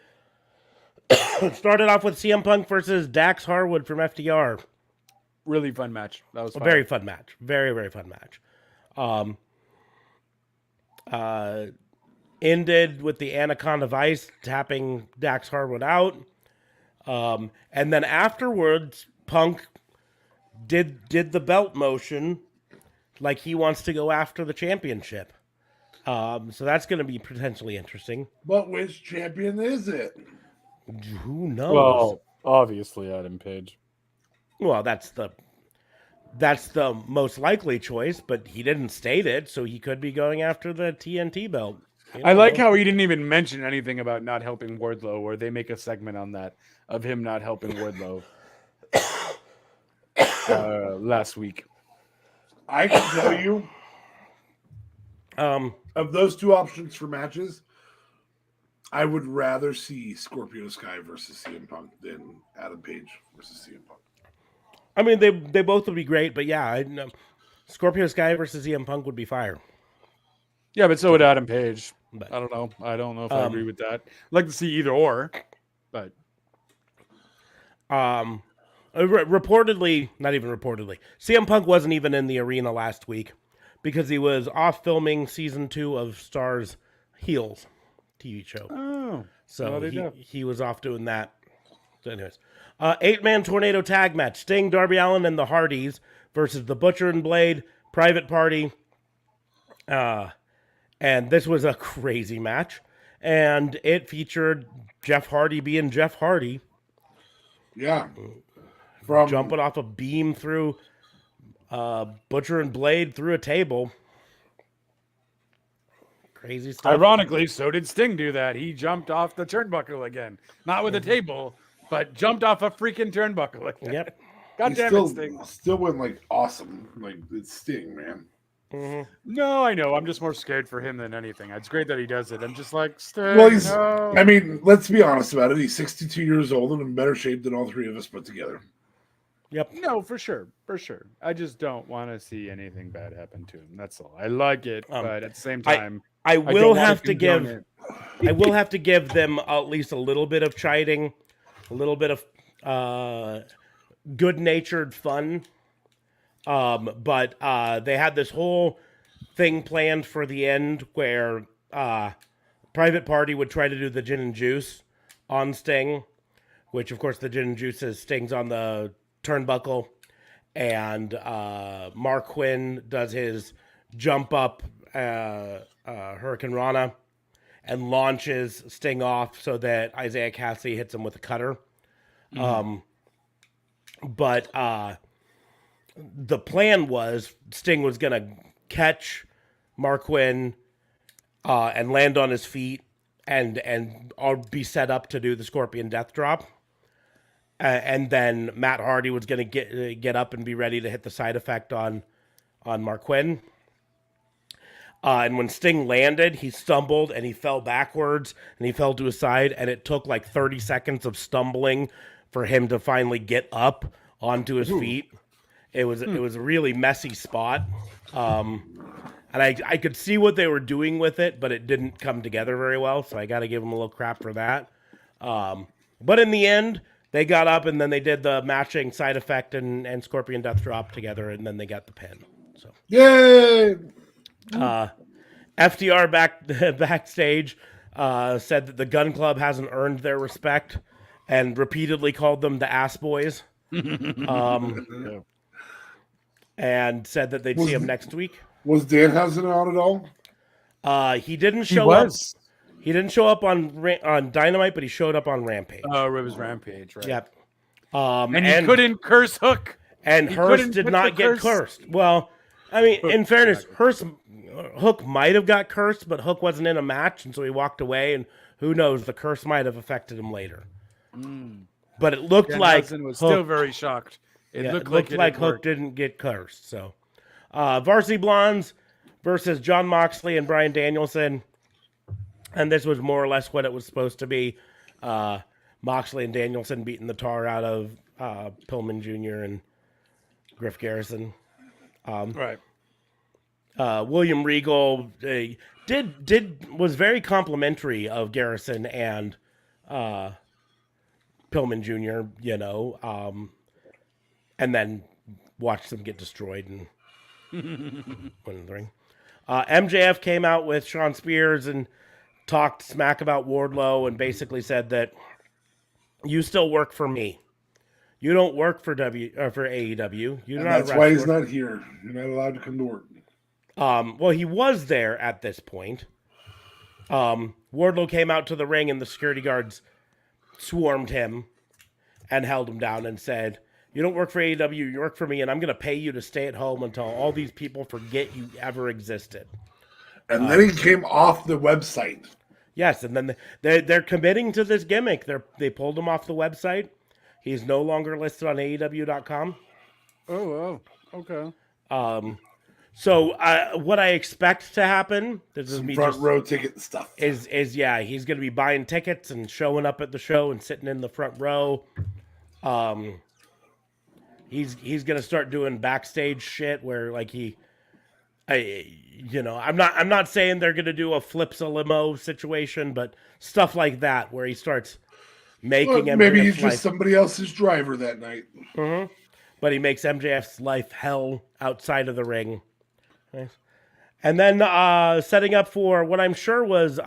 Started off with CM Punk versus Dax Harwood from FTR. Really fun match. That was A fun. very fun match. Very, very fun match. Ended with the Anaconda Vice tapping Dax Harwood out. And then afterwards, Punk did the belt motion like he wants to go after the championship. So that's going to be potentially interesting. But which champion is it? Who knows? Well, obviously Adam Page. Well, that's the most likely choice, but he didn't state it, so he could be going after the TNT belt. You I like know? how he didn't even mention anything about not helping Wardlow, or they make a segment on that of him not helping Wardlow last week. I can tell you, of those two options for matches, I would rather see Scorpio Sky versus CM Punk than Adam Page versus CM Punk. I mean, they both would be great, but yeah, Scorpio Sky versus CM Punk would be fire. Yeah, but so would Adam Page. But, I don't know. I don't know if I agree with that. I'd like to see either or, but reportedly, not even reportedly, CM Punk wasn't even in the arena last week because he was off filming season 2 of Star's Heels TV show. oh, So well, there you go. he was off doing that. So anyways, 8-man tornado tag match: Sting, Darby Allin, and the Hardys versus the Butcher and Blade, Private Party. And this was a crazy match, and it featured Jeff Hardy being Jeff Hardy. Yeah, from Jumping off a beam through Butcher and Blade through a table. Crazy stuff. Ironically, so did Sting do that. He jumped off the turnbuckle again. Not with a table, but jumped off a freaking turnbuckle again. Yep. God he damn it, Sting. still went like awesome. Like it's Sting, man. No, I know. I'm just more scared for him than anything. It's great that he does it. I'm just like, Sting, Well, he's. no. I mean, let's be honest about it. He's 62 years old and in better shape than all three of us put together. Yep. No, for sure. For sure. I just don't want to see anything bad happen to him. That's all. I like it, but at the same time, I don't will wanna have to condone give. it. I will have to give them at least a little bit of chiding, a little bit of good-natured fun. But they had this whole thing planned for the end where Private Party would try to do the gin and juice on Sting, which of course the gin and juice is Sting's on the turnbuckle, and Mark Quinn does his jump up Hurricane Rana and launches Sting off so that Isaiah Cassidy hits him with a cutter. But the plan was Sting was going to catch Mark Quinn and land on his feet and all be set up to do the Scorpion Death Drop. And then Matt Hardy was going to get up and be ready to hit the side effect on Mark Quinn. And when Sting landed, he stumbled and he fell backwards and he fell to his side. And it took like 30 seconds of stumbling for him to finally get up onto his feet. It was a really messy spot. And I could see what they were doing with it, but it didn't come together very well. So I got to give them a little crap for that. But in the end, they got up and then they did the matching side effect and Scorpion Death Drop together, and then they got the pin. So Yay! FTR backstage said that the Gun Club hasn't earned their respect and repeatedly called them the Ass Boys. And said that they'd see him next week. Was Danhausen out at all? He didn't show up. He didn't show up on Dynamite, but he showed up on Rampage. Oh, it was Rampage, right? Yep. And he couldn't curse Hook. And Hurst did not get cursed. Well, I mean, in fairness, Hook might have got cursed, but Hook wasn't in a match, and so he walked away. And who knows, the curse might have affected him later. But it looked like Hudson was still very shocked. It looked like Hook didn't get cursed. So, Varsity Blondes versus John Moxley and Bryan Danielson, and this was more or less what it was supposed to be. Moxley and Danielson beating the tar out of Pillman Jr. and Griff Garrison. Right. William Regal was very complimentary of Garrison and Pillman Jr. And then watched them get destroyed and win the ring. MJF came out with Sean Spears and talked smack about Wardlow and basically said that you still work for me. You don't work for AEW. That's why he's not here. You're not allowed to come to work. Well, he was there at this point. Wardlow came out to the ring and the security guards swarmed him and held him down and said, "You don't work for AEW, you work for me, and I'm going to pay you to stay at home until all these people forget you ever existed." And then he came off the website. Yes, and then they're committing to this gimmick. They pulled him off the website. He's no longer listed on AEW.com. Oh, okay. So what I expect to happen, this is me front row ticket stuff, is he's going to be buying tickets and showing up at the show and sitting in the front row. He's going to start doing backstage shit where like I'm not saying they're going to do a flips a limo situation, but stuff like that where he starts making MJF's maybe he's life, just somebody else's driver that night. Mm-hmm. But he makes MJF's life hell outside of the ring. Nice. And then setting up for what I'm sure was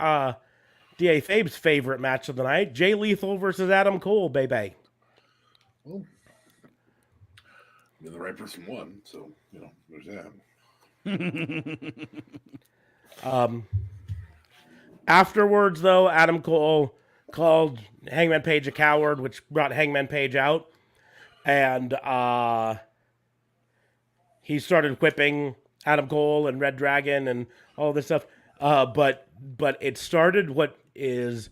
D.A. Fabe's favorite match of the night, Jay Lethal versus Adam Cole, baby. Well, the right person won, so there's that. Afterwards, though, Adam Cole called Hangman Page a coward, which brought Hangman Page out, and he started whipping Adam Cole and Red Dragon and all this stuff. But it started what is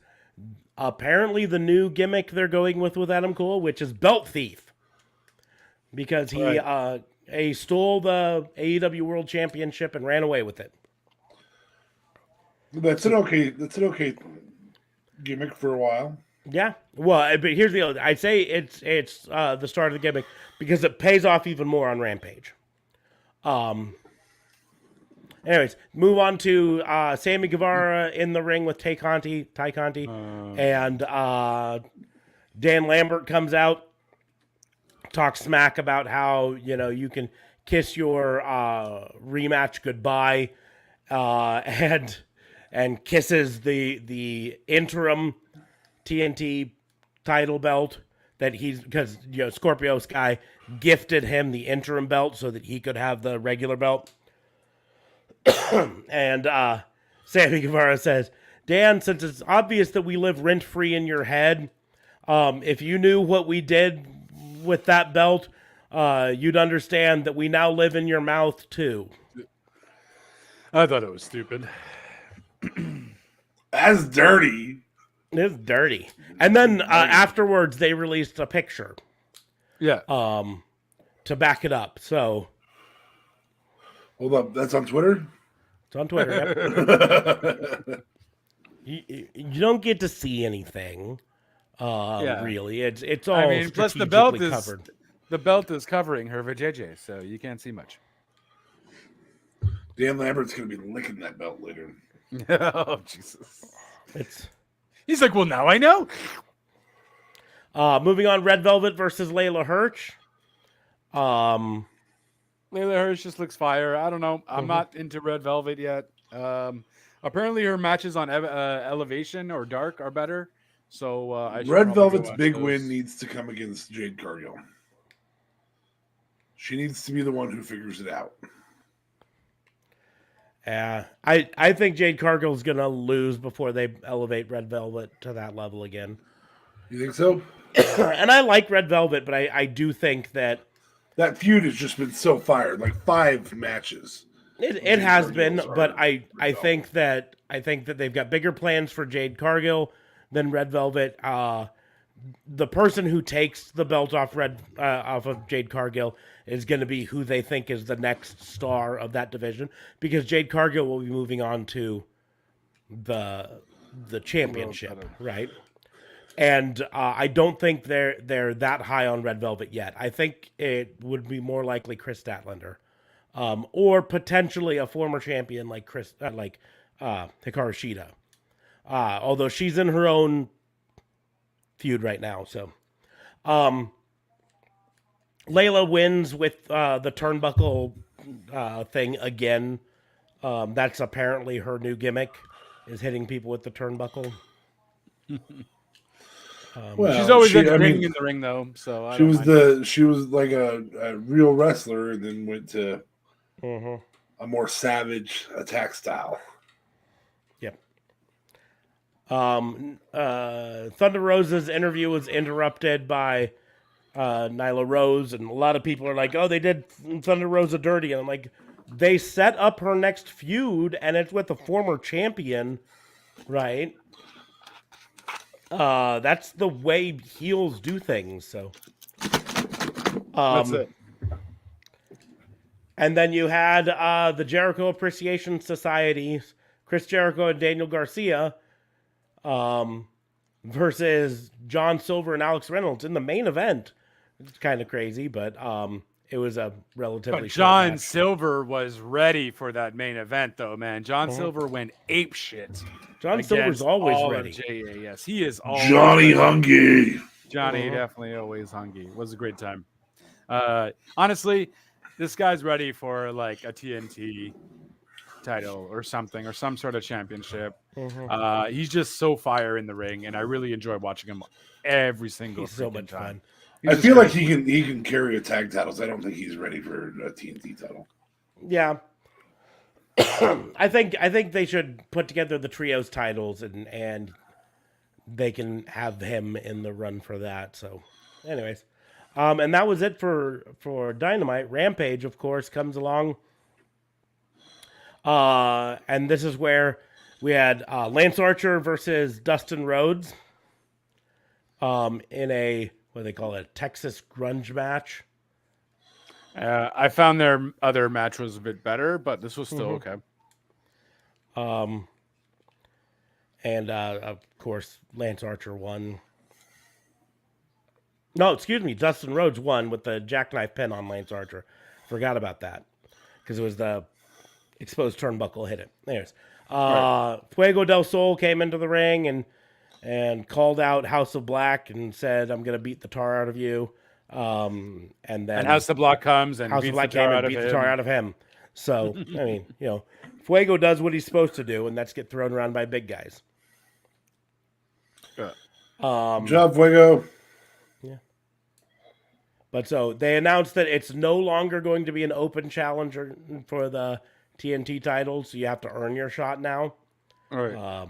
apparently the new gimmick they're going with Adam Cole, which is Belt Thief, because he stole the AEW World Championship and ran away with it. That's an okay gimmick for a while. Yeah. Well, but here's the other. I'd say it's the start of the gimmick because it pays off even more on Rampage. Anyways, move on to Sammy Guevara in the ring with Tay Conti, and Dan Lambert comes out, talks smack about how you can kiss your rematch goodbye, and kisses the interim TNT title belt that because Scorpio Sky gifted him the interim belt so that he could have the regular belt. And Sammy Guevara says, Dan, since it's obvious that we live rent-free in your head, if you knew what we did with that belt, you'd understand that we now live in your mouth too. I thought it was stupid. That's dirty. It's dirty. And then afterwards, they released a picture. Yeah. To back it up. So, hold up, that's on Twitter. It's on Twitter. Yep. you don't get to see anything. Really, it's all. I mean, plus the belt is covered. The belt is covering her vajayjay, so you can't see much. Dan Lambert's gonna be licking that belt later. Oh Jesus! He's like, well, now I know. Moving on, Red Velvet versus Layla Hirsch. Layla Hirsch just looks fire. I don't know. I'm not into Red Velvet yet. Apparently, her matches on Elevation or Dark are better. So I should Red Velvet's watch big those. win needs to come against Jade Cargill. She needs to be the one who figures it out. Yeah, I think Jade Cargill's gonna lose before they elevate Red Velvet to that level again. You think so? And I like Red Velvet, but I do think that feud has just been so fired, like 5 matches. It has been, but I think that they've got bigger plans for Jade Cargill than Red Velvet. The person who takes the belt off of Jade Cargill is going to be who they think is the next star of that division, because Jade Cargill will be moving on to the championship, right? And I don't think they're that high on Red Velvet yet. I think it would be more likely Chris Statlander, or potentially a former champion like Hikaru Shida. Although she's in her own feud right now, so Layla wins with the turnbuckle thing again. That's apparently her new gimmick, is hitting people with the turnbuckle. She's always in the ring though, so she was like a real wrestler, and then went to a more savage attack style. Yep. Thunder Rosa's interview was interrupted by Nyla Rose, and a lot of people are like, "Oh, they did Thunder Rosa dirty," and I'm like, they set up her next feud, and it's with a former champion, right? That's the way heels do things. So, that's it. And then you had the Jericho Appreciation Society, Chris Jericho and Daniel Garcia, versus John Silver and Alex Reynolds in the main event. It's kind of crazy, but it was a relatively. But John Silver was ready for that main event, though, man. John Silver went ape shit. John Silver's always ready. JAS. He is always Johnny ready. Hungry. Johnny definitely always hungry. It was a great time. Honestly, this guy's ready for like a TNT title or something, or some sort of championship. He's just so fire in the ring, and I really enjoy watching him every single so much time. fun. I feel like he can carry a tag titles. I don't think he's ready for a TNT title. Yeah. I think they should put together the trios titles, and they can have him in the run for that. So, anyways, and that was it for Dynamite. Rampage, of course, comes along, and this is where we had Lance Archer versus Dustin Rhodes, in a what do they call it, Texas grunge match. I found their other match was a bit better, but this was still okay. And of course, Lance Archer won. No, excuse me, Dustin Rhodes won with the jackknife pin on Lance Archer. Forgot about that, because it was the exposed turnbuckle hit it. Anyways, Fuego del Sol came into the ring and called out House of Black and said, "I'm going to beat the tar out of you." And then House of Black comes and House beats of Black the tar came out and of beat him. the tar out of him. So, I mean, Fuego does what he's supposed to do, and that's get thrown around by big guys. Good job, Fuego. Yeah. But so they announced that it's no longer going to be an open challenger for the TNT titles, so you have to earn your shot now. All right.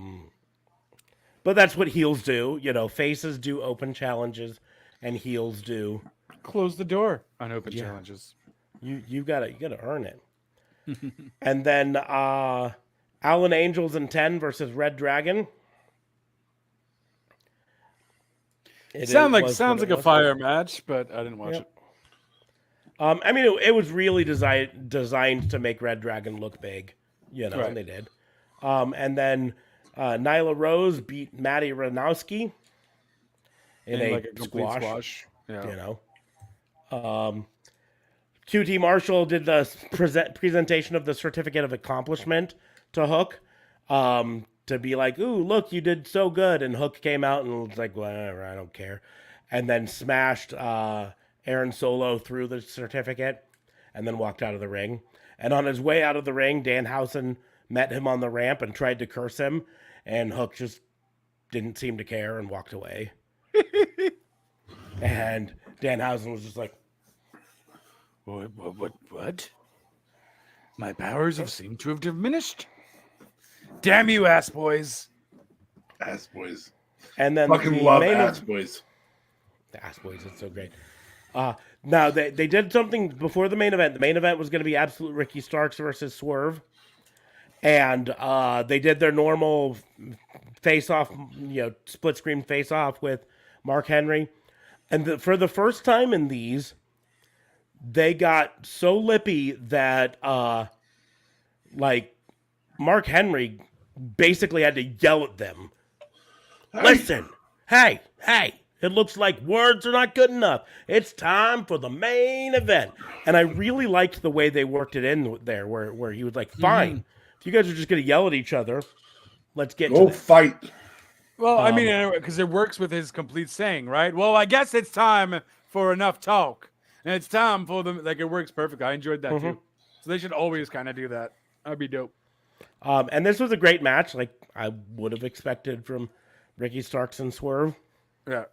But that's what heels do. You know, faces do open challenges, and heels do. Close the door on open challenges. You gotta earn it. And then Allen Angels in 10 versus Red Dragon. Sounds like a fire match, but I didn't watch it. I mean, it was really designed to make Red Dragon look big, you know, Right. and they did. And then Nyla Rose beat Maddie Ranowski in a like a complete squash. Yeah. you know. QT Marshall did the presentation of the certificate of accomplishment to Hook, to be like, "Ooh, look, you did so good." And Hook came out and was like, "Whatever, I don't care," and then smashed Aaron Solo through the certificate, and then walked out of the ring. And on his way out of the ring, Danhausen met him on the ramp and tried to curse him, and Hook just didn't seem to care and walked away. And Danhausen was just like, What? My powers have seemed to have diminished. Damn you, ass boys! Ass boys. and then Fucking the love main ass boys. The Ass Boys, it's so great. Now, they did something before the main event. The main event was going to be Absolute Ricky Starks versus Swerve. And they did their normal face-off, you know, split-screen face-off with Mark Henry. And for the first time in these, they got so lippy that, like, Mark Henry basically had to yell at them. Listen, hey, it looks like words are not good enough. It's time for the main event. And I really liked the way they worked it in there, where he was like, fine, if you guys are just going to yell at each other, let's get Go to this. fight. Well, I mean, because it works with his complete saying, right? Well, I guess it's time for enough talk. And it's time for them. Like, it works perfect. I enjoyed that, too. So they should always kind of do that. That'd be dope. And this was a great match, like I would have expected from Ricky Starks and Swerve. Yeah.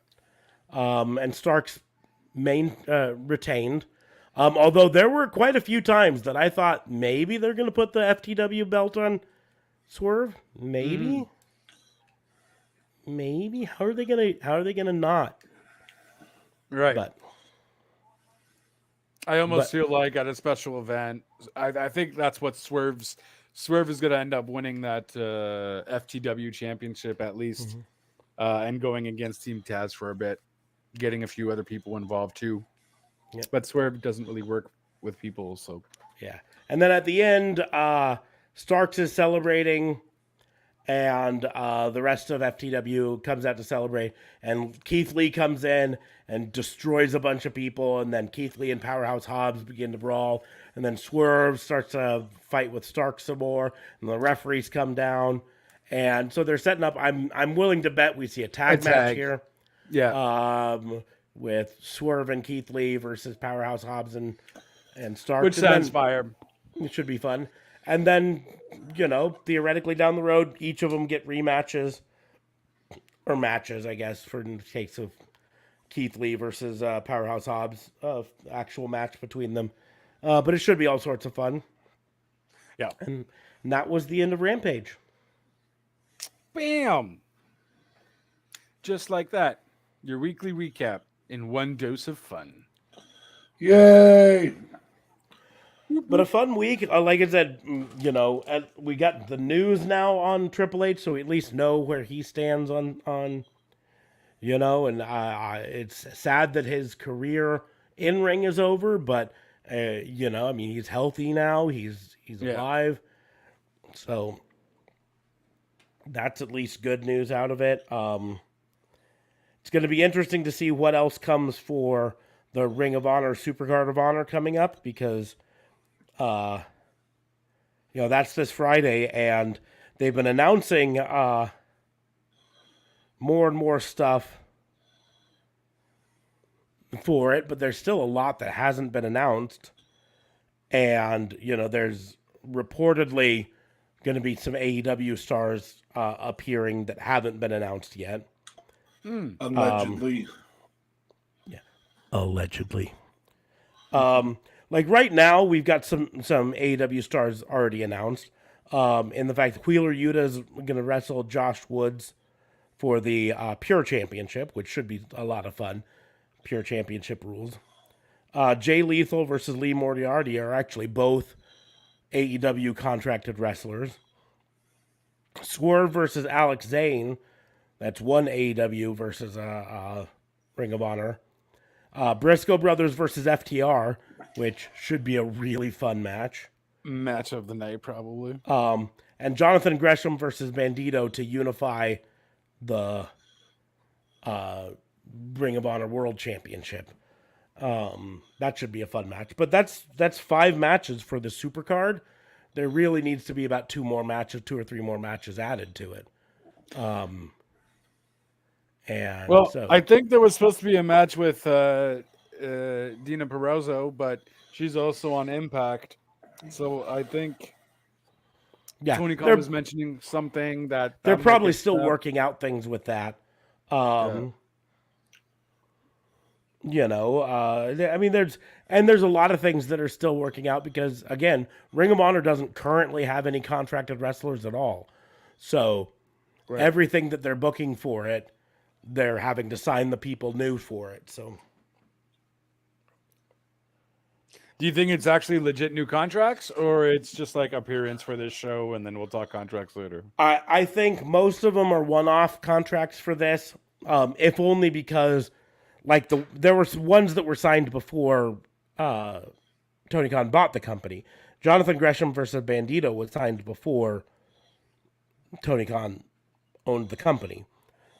And Starks retained. Although there were quite a few times that I thought maybe they're going to put the FTW belt on Swerve. Maybe. How are they gonna not? Right. But I almost feel like at a special event, I think that's what Swerve is going to end up winning that FTW championship at least, and going against Team Taz for a bit, getting a few other people involved too. Yeah. But Swerve doesn't really work with people, so yeah. And then at the end, Starks is celebrating, and the rest of FTW comes out to celebrate. And Keith Lee comes in and destroys a bunch of people, and then Keith Lee and Powerhouse Hobbs begin to brawl. And then Swerve starts to fight with Starks some more, and the referees come down. And so they're setting up. I'm willing to bet we see a tag match here. Yeah. With Swerve and Keith Lee versus Powerhouse Hobbs and Starks. Which sounds fire. It should be fun. And then, you know, theoretically down the road, each of them get rematches. Or matches, I guess, for in the case of Keith Lee versus Powerhouse Hobbs. Actual match between them. But it should be all sorts of fun. Yeah. And that was the end of Rampage. Bam! Just like that. Your weekly recap in one dose of fun. Yay! But a fun week. Like I said, you know, we got the news now on Triple H, so we at least know where he stands on you know, and it's sad that his career in ring is over, but you know, I mean, he's healthy now. He's alive, so that's at least good news out of it. It's going to be interesting to see what else comes for the Ring of Honor Supercard of Honor coming up, because you know, that's this Friday, and they've been announcing more and more stuff for it, but there's still a lot that hasn't been announced. And, you know, there's reportedly going to be some AEW stars appearing that haven't been announced yet. Allegedly. Allegedly. like right now, we've got some AEW stars already announced. In the fact that Wheeler Yuta is going to wrestle Josh Woods for the Pure Championship, which should be a lot of fun. Pure Championship rules. Jay Lethal versus Lee Moriarty are actually both AEW contracted wrestlers. Swerve versus Alex Zane, that's one AEW versus Ring of Honor. Briscoe Brothers versus FTR, which should be a really fun match. Match of the night, probably. And Jonathan Gresham versus Bandito to unify the Ring of Honor World Championship. That should be a fun match. But that's 5 matches for the Supercard. There really needs to be about 2 or 3 more matches added to it. I think there was supposed to be a match with Dina Perozzo, but she's also on Impact. So I think Tony Khan was mentioning something that they're probably still working out things with that. You know, I mean, there's a lot of things that are still working out because, again, Ring of Honor doesn't currently have any contracted wrestlers at all. So everything that they're booking for it, they're having to sign the people new for it. So, do you think it's actually legit new contracts, or it's just like appearance for this show, and then we'll talk contracts later? I think most of them are one-off contracts for this, if only because, like, there were some ones that were signed before Tony Khan bought the company. Jonathan Gresham versus Bandito was signed before Tony Khan owned the company.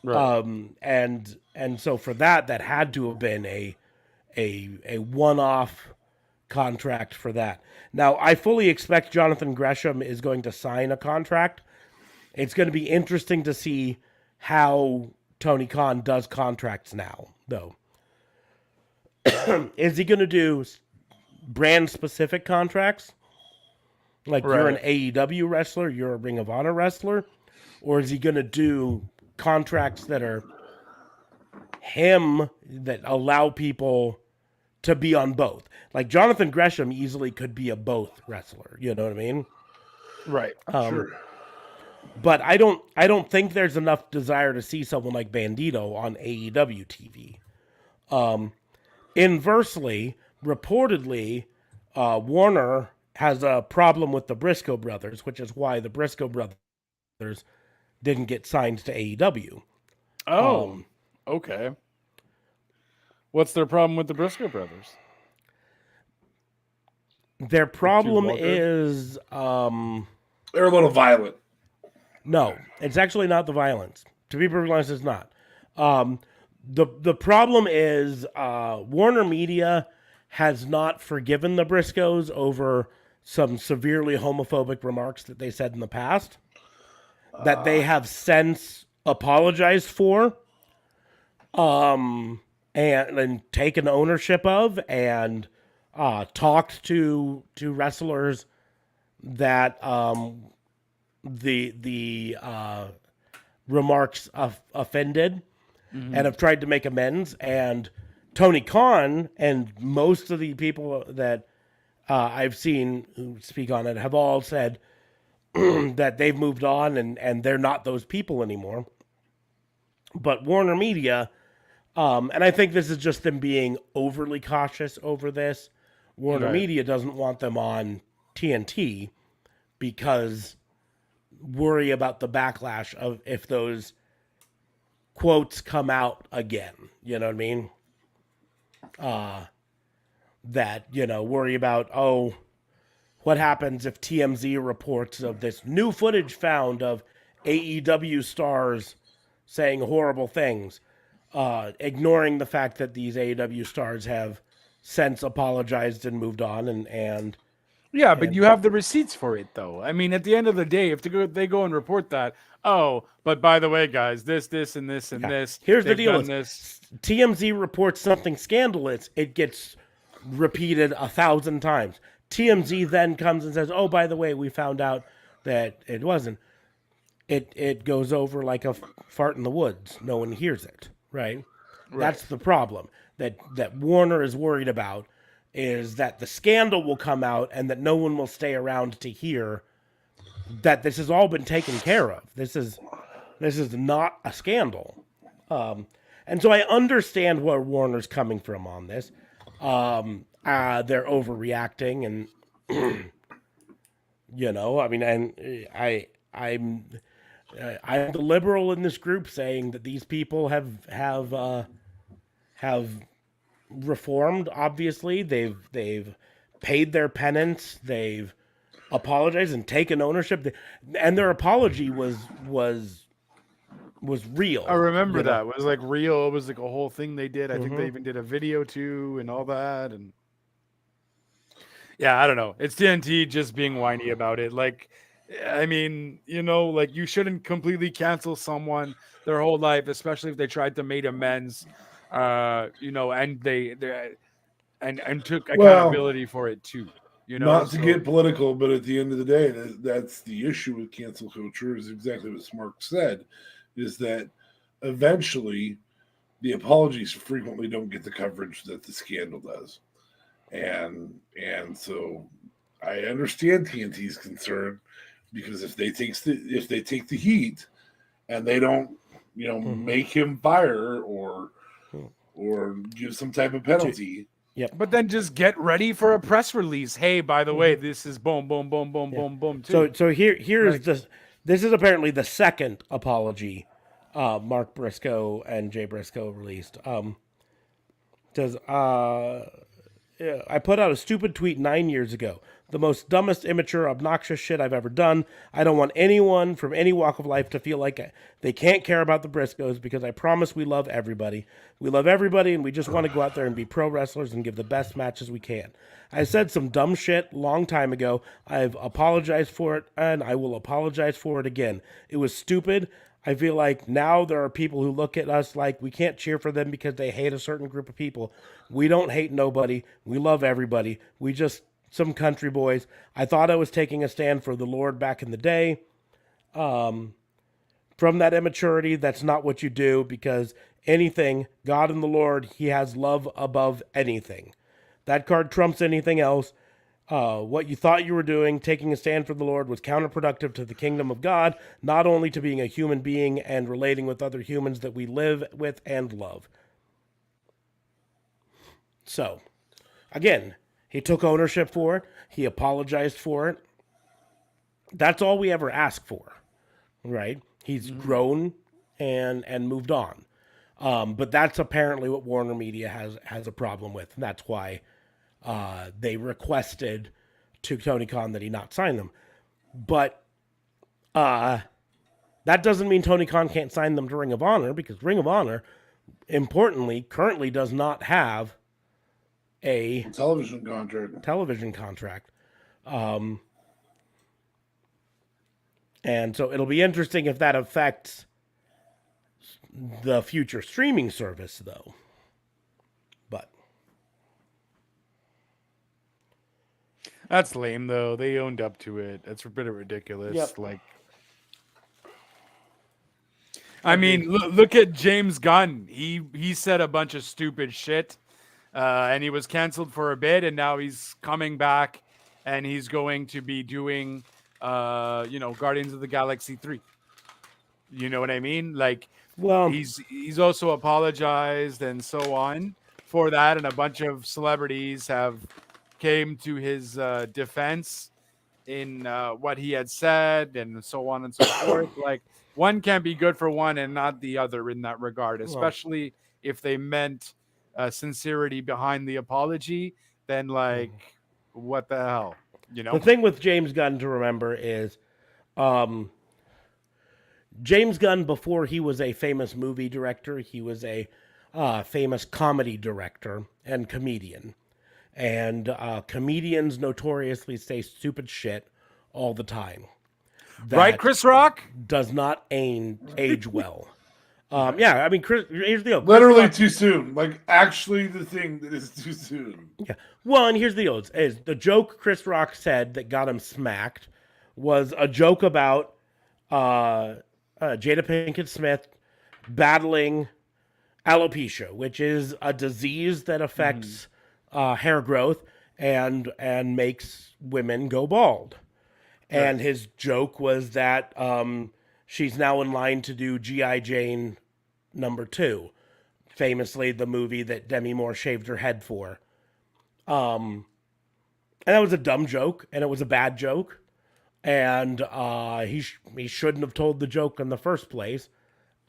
Right. And so for that had to have been a one-off contract for that. Now, I fully expect Jonathan Gresham is going to sign a contract. It's going to be interesting to see how Tony Khan does contracts now, though. Is he going to do brand-specific contracts? Like you're an AEW wrestler, you're a Ring of Honor wrestler? Or is he going to do contracts that are him, that allow people to be on both? Like Jonathan Gresham easily could be a both wrestler, you know what I mean? Right. Sure. But I don't think there's enough desire to see someone like Bandito on AEW TV. Inversely, reportedly, Warner has a problem with the Briscoe brothers, which is why the Briscoe brothers didn't get signed to AEW. Okay. What's their problem with the Briscoe brothers? Their problem is they're a little violent. No, it's actually not the violence. To be perfectly honest, it's not. The problem is Warner Media has not forgiven the Briscoes over some severely homophobic remarks that they said in the past that they have since apologized for and taken ownership of and talked to wrestlers that the remarks offended and have tried to make amends. And Tony Khan and most of the people that I've seen who speak on it have all said that they've moved on and they're not those people anymore. But Warner Media, and I think this is just them being overly cautious over this, Warner Media doesn't want them on TNT because worry about the backlash of if those quotes come out again. You know what I mean? That, worry about, what happens if TMZ reports of this new footage found of AEW stars saying horrible things, ignoring the fact that these AEW stars have since apologized and moved on and yeah, but you have the receipts for it, though. I mean, at the end of the day, if they go and report that, but by the way, guys, this, and this, and this. Here's the deal. TMZ reports something scandalous. It gets repeated 1,000 times. TMZ then comes and says, oh, by the way, we found out that it wasn't. It goes over like a fart in the woods. No one hears it, right? That's the problem that Warner is worried about. is that the scandal will come out and that no one will stay around to hear that this has all been taken care of. This is not a scandal. And so I understand where Warner's coming from on this. They're overreacting, and I mean, and I'm the liberal in this group saying that these people have reformed. Obviously, they've paid their penance. They've apologized and taken ownership, and their apology was real. I remember that. It was like real. It was like a whole thing they did. I think they even did a video too and all that. And yeah, I don't know. It's TNT just being whiny about it. Like, I mean, like you shouldn't completely cancel someone their whole life, especially if they tried to make amends, and they took accountability for it too. Not to get political, but at the end of the day, that's the issue with cancel culture is exactly what Mark said, is that eventually the apologies frequently don't get the coverage that the scandal does. And so I understand TNT's concern, because if they take the heat and they don't, make him fire or give some type of penalty. Yep. But then just get ready for a press release. Hey, by the way, this is boom, boom, boom, boom, boom, boom. Too. So here's this is apparently the second apology Mark Briscoe and Jay Briscoe released. Says I put out a stupid tweet 9 years ago. The most dumbest, immature, obnoxious shit I've ever done. I don't want anyone from any walk of life to feel like they can't care about the Briscoes, because I promise we love everybody. We love everybody, and we just want to go out there and be pro wrestlers and give the best matches we can. I said some dumb shit long time ago. I've apologized for it, and I will apologize for it again. It was stupid. I feel like now there are people who look at us like we can't cheer for them because they hate a certain group of people. We don't hate nobody. We love everybody. We just some country boys. I thought I was taking a stand for the Lord back in the day. From that immaturity, that's not what you do, because anything, God and the Lord, He has love above anything. That card trumps anything else. What you thought you were doing, taking a stand for the Lord, was counterproductive to the kingdom of God, not only to being a human being and relating with other humans that we live with and love. So, again, he took ownership for it. He apologized for it. That's all we ever ask for, right? He's grown and moved on. But that's apparently what Warner Media has a problem with, and that's why they requested to Tony Khan that he not sign them. But that doesn't mean Tony Khan can't sign them to Ring of Honor, because Ring of Honor, importantly, currently does not have a television contract. And so it'll be interesting if that affects the future streaming service, though. But that's lame, though. They owned up to it. That's a bit ridiculous. Yep. Like, I mean, look at James Gunn. He said a bunch of stupid shit, and he was canceled for a bit, and now he's coming back, and he's going to be doing, Guardians of the Galaxy 3. You know what I mean? Like, well, he's also apologized and so on for that, and a bunch of celebrities have came to his defense in what he had said, and so on and so forth. Like, one can't be good for one and not the other in that regard, especially if they meant sincerity behind the apology. Then, like, what the hell? The thing with James Gunn to remember is James Gunn, before he was a famous movie director, he was a famous comedy director and comedian. And comedians notoriously say stupid shit all the time. Right, Chris Rock? Does not age well. Yeah, I mean, here's the deal. Literally too soon. Like, actually the thing that is too soon. Yeah. Well, and here's the deal. Is the joke Chris Rock said that got him smacked was a joke about Jada Pinkett Smith battling alopecia, which is a disease that affects hair growth and makes women go bald. And his joke was that she's now in line to do G.I. Jane #2, famously the movie that Demi Moore shaved her head for. And that was a dumb joke, and it was a bad joke. And he shouldn't have told the joke in the first place.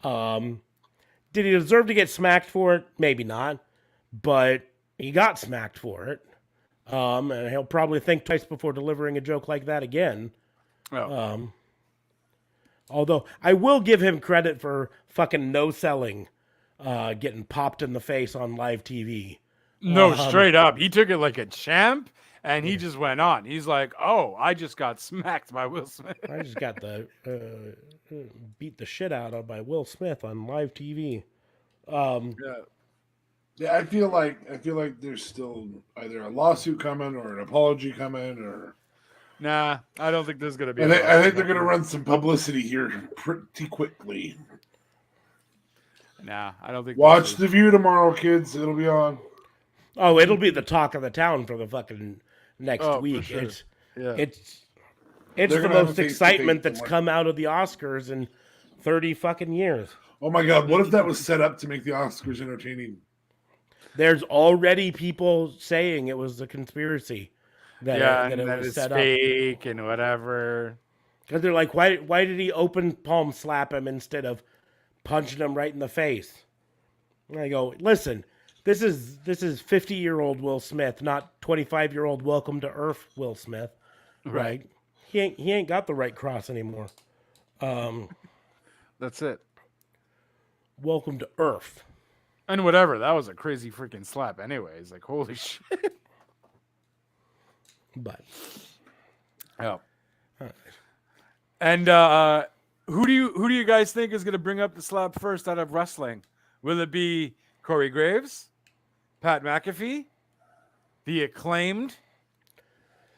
Did he deserve to get smacked for it? Maybe not. But he got smacked for it. And he'll probably think twice before delivering a joke like that again. Oh. Although I will give him credit for fucking no-selling, getting popped in the face on live TV. No, straight up. He took it like a champ, and he just went on. He's like, "Oh, I just got smacked by Will Smith. I just got the beat the shit out of by Will Smith on live TV." Yeah, I feel like there's still either a lawsuit coming or an apology coming, or Nah, I don't think there's gonna be. I think they're gonna run some publicity here pretty quickly. Nah, I don't think. Watch The View tomorrow, kids. It'll be on. Oh, it'll be the talk of the town for the fucking next week. For sure. It's They're the gonna have most a face-to-face excitement that's tomorrow. come out of the Oscars in 30 fucking years. Oh my God! What if that was set up to make the Oscars entertaining? There's already people saying it was a conspiracy. That it that was is set up. fake and whatever. Because they're like, why did he open palm slap him instead of punching him right in the face? And I go, listen, this is 50-year-old Will Smith, not 25-year-old Welcome to Earth Will Smith, right? He ain't got the right cross anymore. That's it. Welcome to Earth. And whatever. That was a crazy freaking slap. Anyways, like holy shit. But oh. And who do you guys think is gonna bring up the slap first out of wrestling? Will it be Corey Graves, Pat McAfee, the Acclaimed?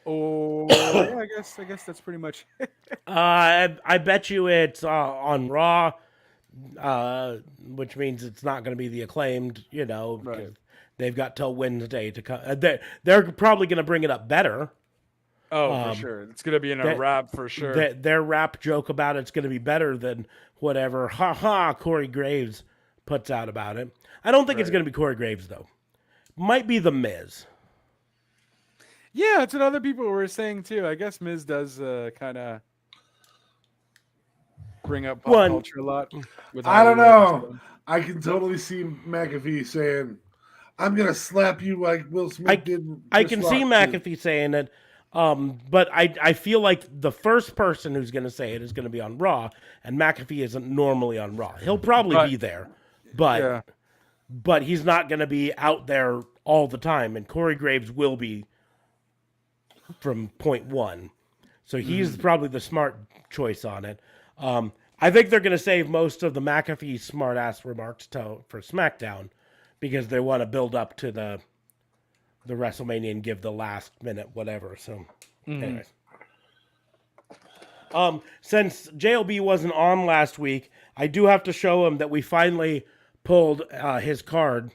Oh, yeah, I guess that's pretty much it. I bet you it's on Raw, which means it's not going to be the Acclaimed. You know, Right. they've got till Wednesday to come. They're probably going to bring it up better. Oh, for sure. It's gonna be in a rap for sure. Their rap joke about it's going to be better than whatever Corey Graves puts out about it. I don't think it's going to be Corey Graves though. Might be the Miz. Yeah, that's what other people were saying too. I guess Miz does kind of bring up pop culture a lot. I don't know. I can totally see McAfee saying, "I'm gonna slap you like Will Smith did." I can see McAfee saying it, but I feel like the first person who's going to say it is going to be on Raw, and McAfee isn't normally on Raw. He'll probably be there, but he's not going to be out there all the time. And Corey Graves will be from point one, so he's probably the smart choice on it. I think they're going to save most of the McAfee smart-ass remarks for SmackDown because they want to build up to the WrestleMania and give the last minute whatever. So, anyways. Since JLB wasn't on last week, I do have to show him that we finally pulled his card.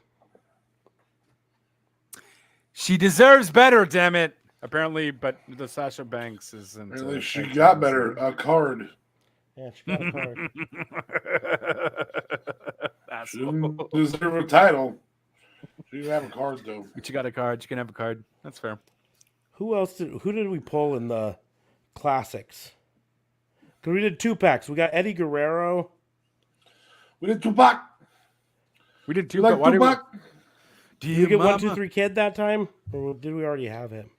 She deserves better, damn it. Apparently, but the Sasha Banks isn't. Really, she got better. A card. Yeah, she got a card. She didn't deserve a title. She didn't have a card though. But you got a card. You can have a card. That's fair. Who did we pull in the classics? Because we did 2-packs. We got Eddie Guerrero. We did Tupac. We did You like Tupac? Did you get 1, 2, 3 Kid that time? Or did we already have him?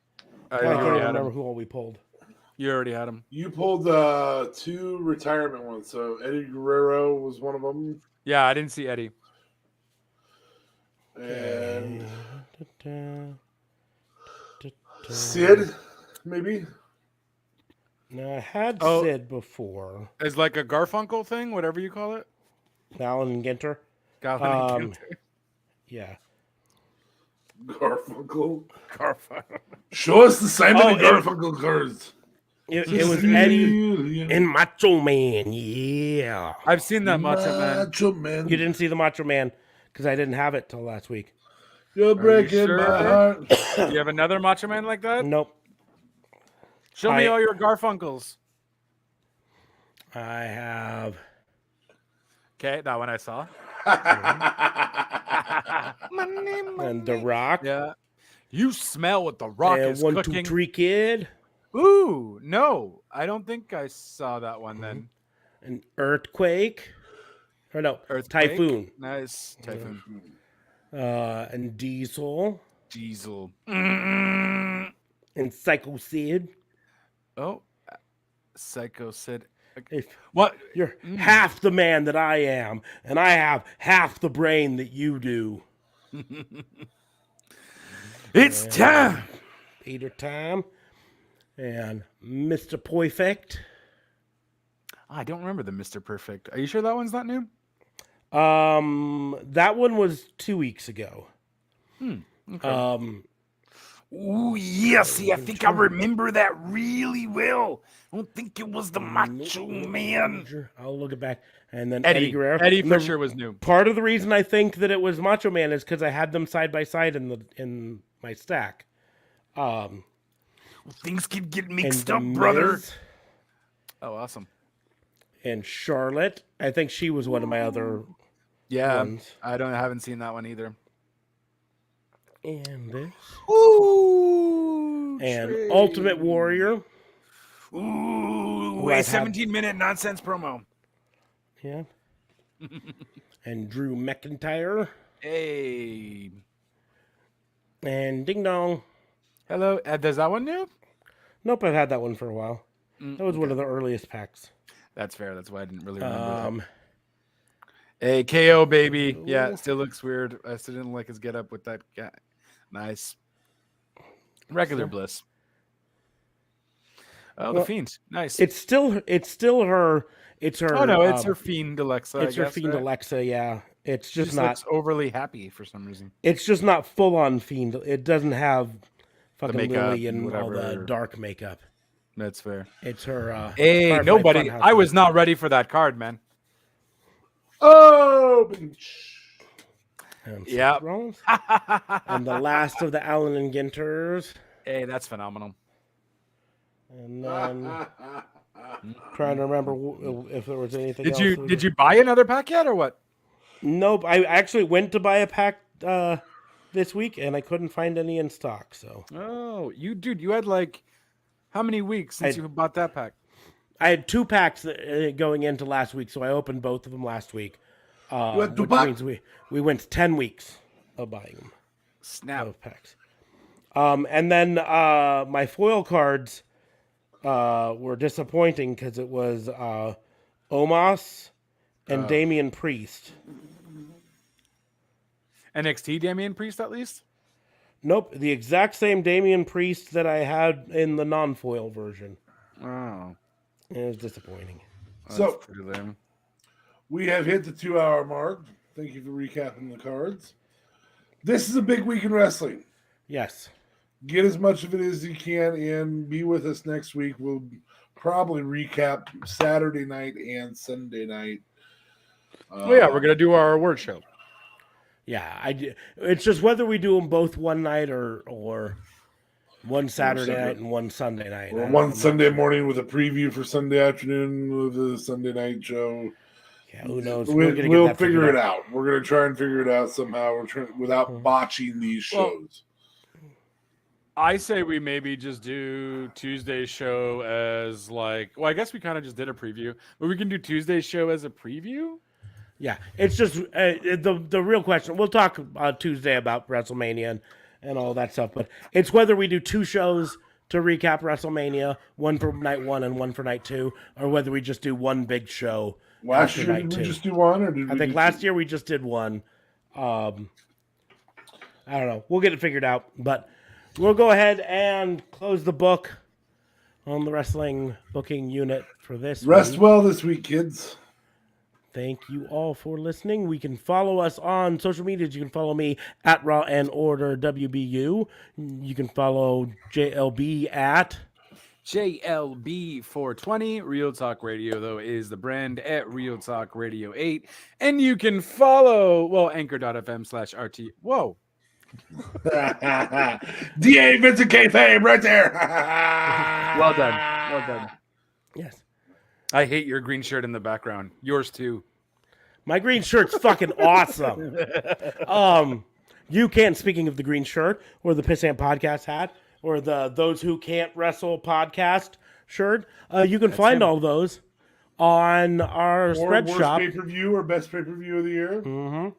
I can't remember who all we pulled. You already had him. You pulled 2 retirement ones. So Eddie Guerrero was one of them. Yeah, I didn't see Eddie. And Sid, maybe? No, I had Sid before. It's like a Garfunkel thing, whatever you call it. Alan Ginter. Yeah. Garfunkel. Garfunkel. Show us the Simon and Garfunkel cards. It was Eddie and Macho Man. Yeah. I've seen that Macho Man. Macho Man. You didn't see the Macho Man because I didn't have it till last week. You're breaking sure? my heart. Do you have another Macho Man like that? Nope. Show me I- all your Garfunkels. I have Okay, that one I saw. and The Rock. Yeah. You smell what The Rock and is 1, cooking. 2, 3 Kid. Ooh, no. I don't think I saw that one then. An Earthquake. Or no, Earthquake. Typhoon. Nice. Typhoon. And Diesel. Diesel. And Psycho Sid. Oh. Psycho Sid. If What? you're half the man that I am, and I have half the brain that you do. It's time. Peter Time. And Mr. Perfect. I don't remember the Mr. Perfect. Are you sure that one's not new? That one was 2 weeks ago. Okay. Ooh, yeah. See, I think I remember that really well. I don't think it was the Macho Man. I'll look it back. And then Eddie Guerrero. Eddie And for the- sure was new. Part of the reason I think that it was Macho Man is because I had them side by side in my stack. Things can get And mixed The up, brother. Miz Oh, awesome. and Charlotte. I think she was one of my other Yeah, ones. I haven't seen that one either. And this. Ooh, And Ultimate Warrior. Ooh, I've a had- 17-minute nonsense promo. Yeah. And Drew McIntyre. Hey, And Ding Dong. hello. Is that one new? Nope, I've had that one for a while. That was one of the earliest packs. That's fair. That's why I didn't really remember. Hey, KO baby. Yeah, it still looks weird. I still didn't like his getup with that guy. Nice. Regular Bliss. Oh, Well, the Fiend. Nice. It's still her. It's her. Oh no, it's her Fiend Alexa. It's I her guess, Fiend right? Alexa. Yeah, it's She just not. looks overly happy for some reason. It's just not full on Fiend. It doesn't have fucking makeup Lily and and all the whatever. dark makeup. That's fair. It's her. Hey, Firefly nobody. Funhouse I was makeup. not ready for that card, man. Oh, And Yeah. Seth Rollins. And the last of the Allen and Ginters. Hey, that's phenomenal. And then trying to remember if there was anything. Did else. you buy another pack yet or what? Nope. I actually went to buy a pack this week and I couldn't find any in stock. So Oh, you had like how many weeks since you bought that pack? I had 2 packs going into last week, so I opened both of them last week. had 2 Which packs? means we went 10 weeks of buying them. Snap. Of packs. And then my foil cards were disappointing because it was Omos and Damian Priest. NXT Damian Priest at least? Nope, the exact same Damian Priest that I had in the non-foil version. Oh. It was disappointing. So Pretty lame. we have hit the 2-hour mark. Thank you for recapping the cards. This is a big week in wrestling. Yes. Get as much of it as you can and be with us next week. We'll probably recap Saturday night and Sunday night. Oh yeah, we're gonna do our award show. Yeah, it's just whether we do them both one night or one Saturday night and one Sunday night. Or one Sunday morning with a preview for Sunday afternoon with a Sunday night show. Yeah, who knows? We'll get figure it out. We're going to try and figure it out somehow. We're trying without botching these shows. I say we maybe just do Tuesday's show as like. Well, I guess we kind of just did a preview, but we can do Tuesday's show as a preview. Yeah, it's just the real question. We'll talk Tuesday about WrestleMania and all that stuff, but it's whether we do 2 shows to recap WrestleMania, one for night 1 and one for night 2, or whether we just do one big show. Last after year, night did we 2. just do one? Or did I we think do last 2? year we just did one. I don't know. We'll get it figured out, but we'll go ahead and close the book on the wrestling booking unit for this Rest week. well this week, kids. Thank you all for listening. We can follow us on social medias. You can follow me at Raw and Order WBU. You can follow JLB at JLB420. Real Talk Radio, though, is the brand at Real Talk Radio 8. And you can follow, well, anchor.fm/RT. Whoa. DA Vincent Kayfabe right there. Well done. Well done. Yes. I hate your green shirt in the background. Yours too. My green shirt's fucking awesome. You can, speaking of the green shirt or the Pissant podcast hat or the Those Who Can't Wrestle podcast shirt, you can find all those on our spread worst shop. pay-per-view or best pay-per-view of the year.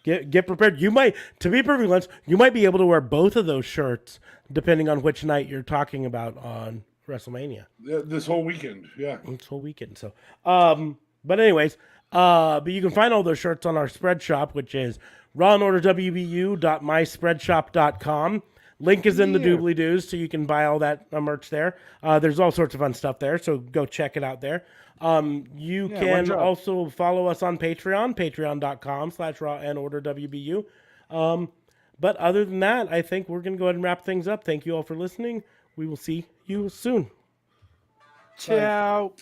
Get prepared. You might, to be perfectly honest, you might be able to wear both of those shirts depending on which night you're talking about on WrestleMania. This whole weekend, yeah. This whole weekend. So, but anyways, but you can find all those shirts on our spread shop, which is rawandorderwbu.myspreadshop.com. Link is in the doobly-doos, so you can buy all that merch there. There's all sorts of fun stuff there, so go check it out there. You can also follow us on Patreon, patreon.com/rawandorderwbu. But other than that, I think we're going to go ahead and wrap things up. Thank you all for listening. We will see you soon. Ciao.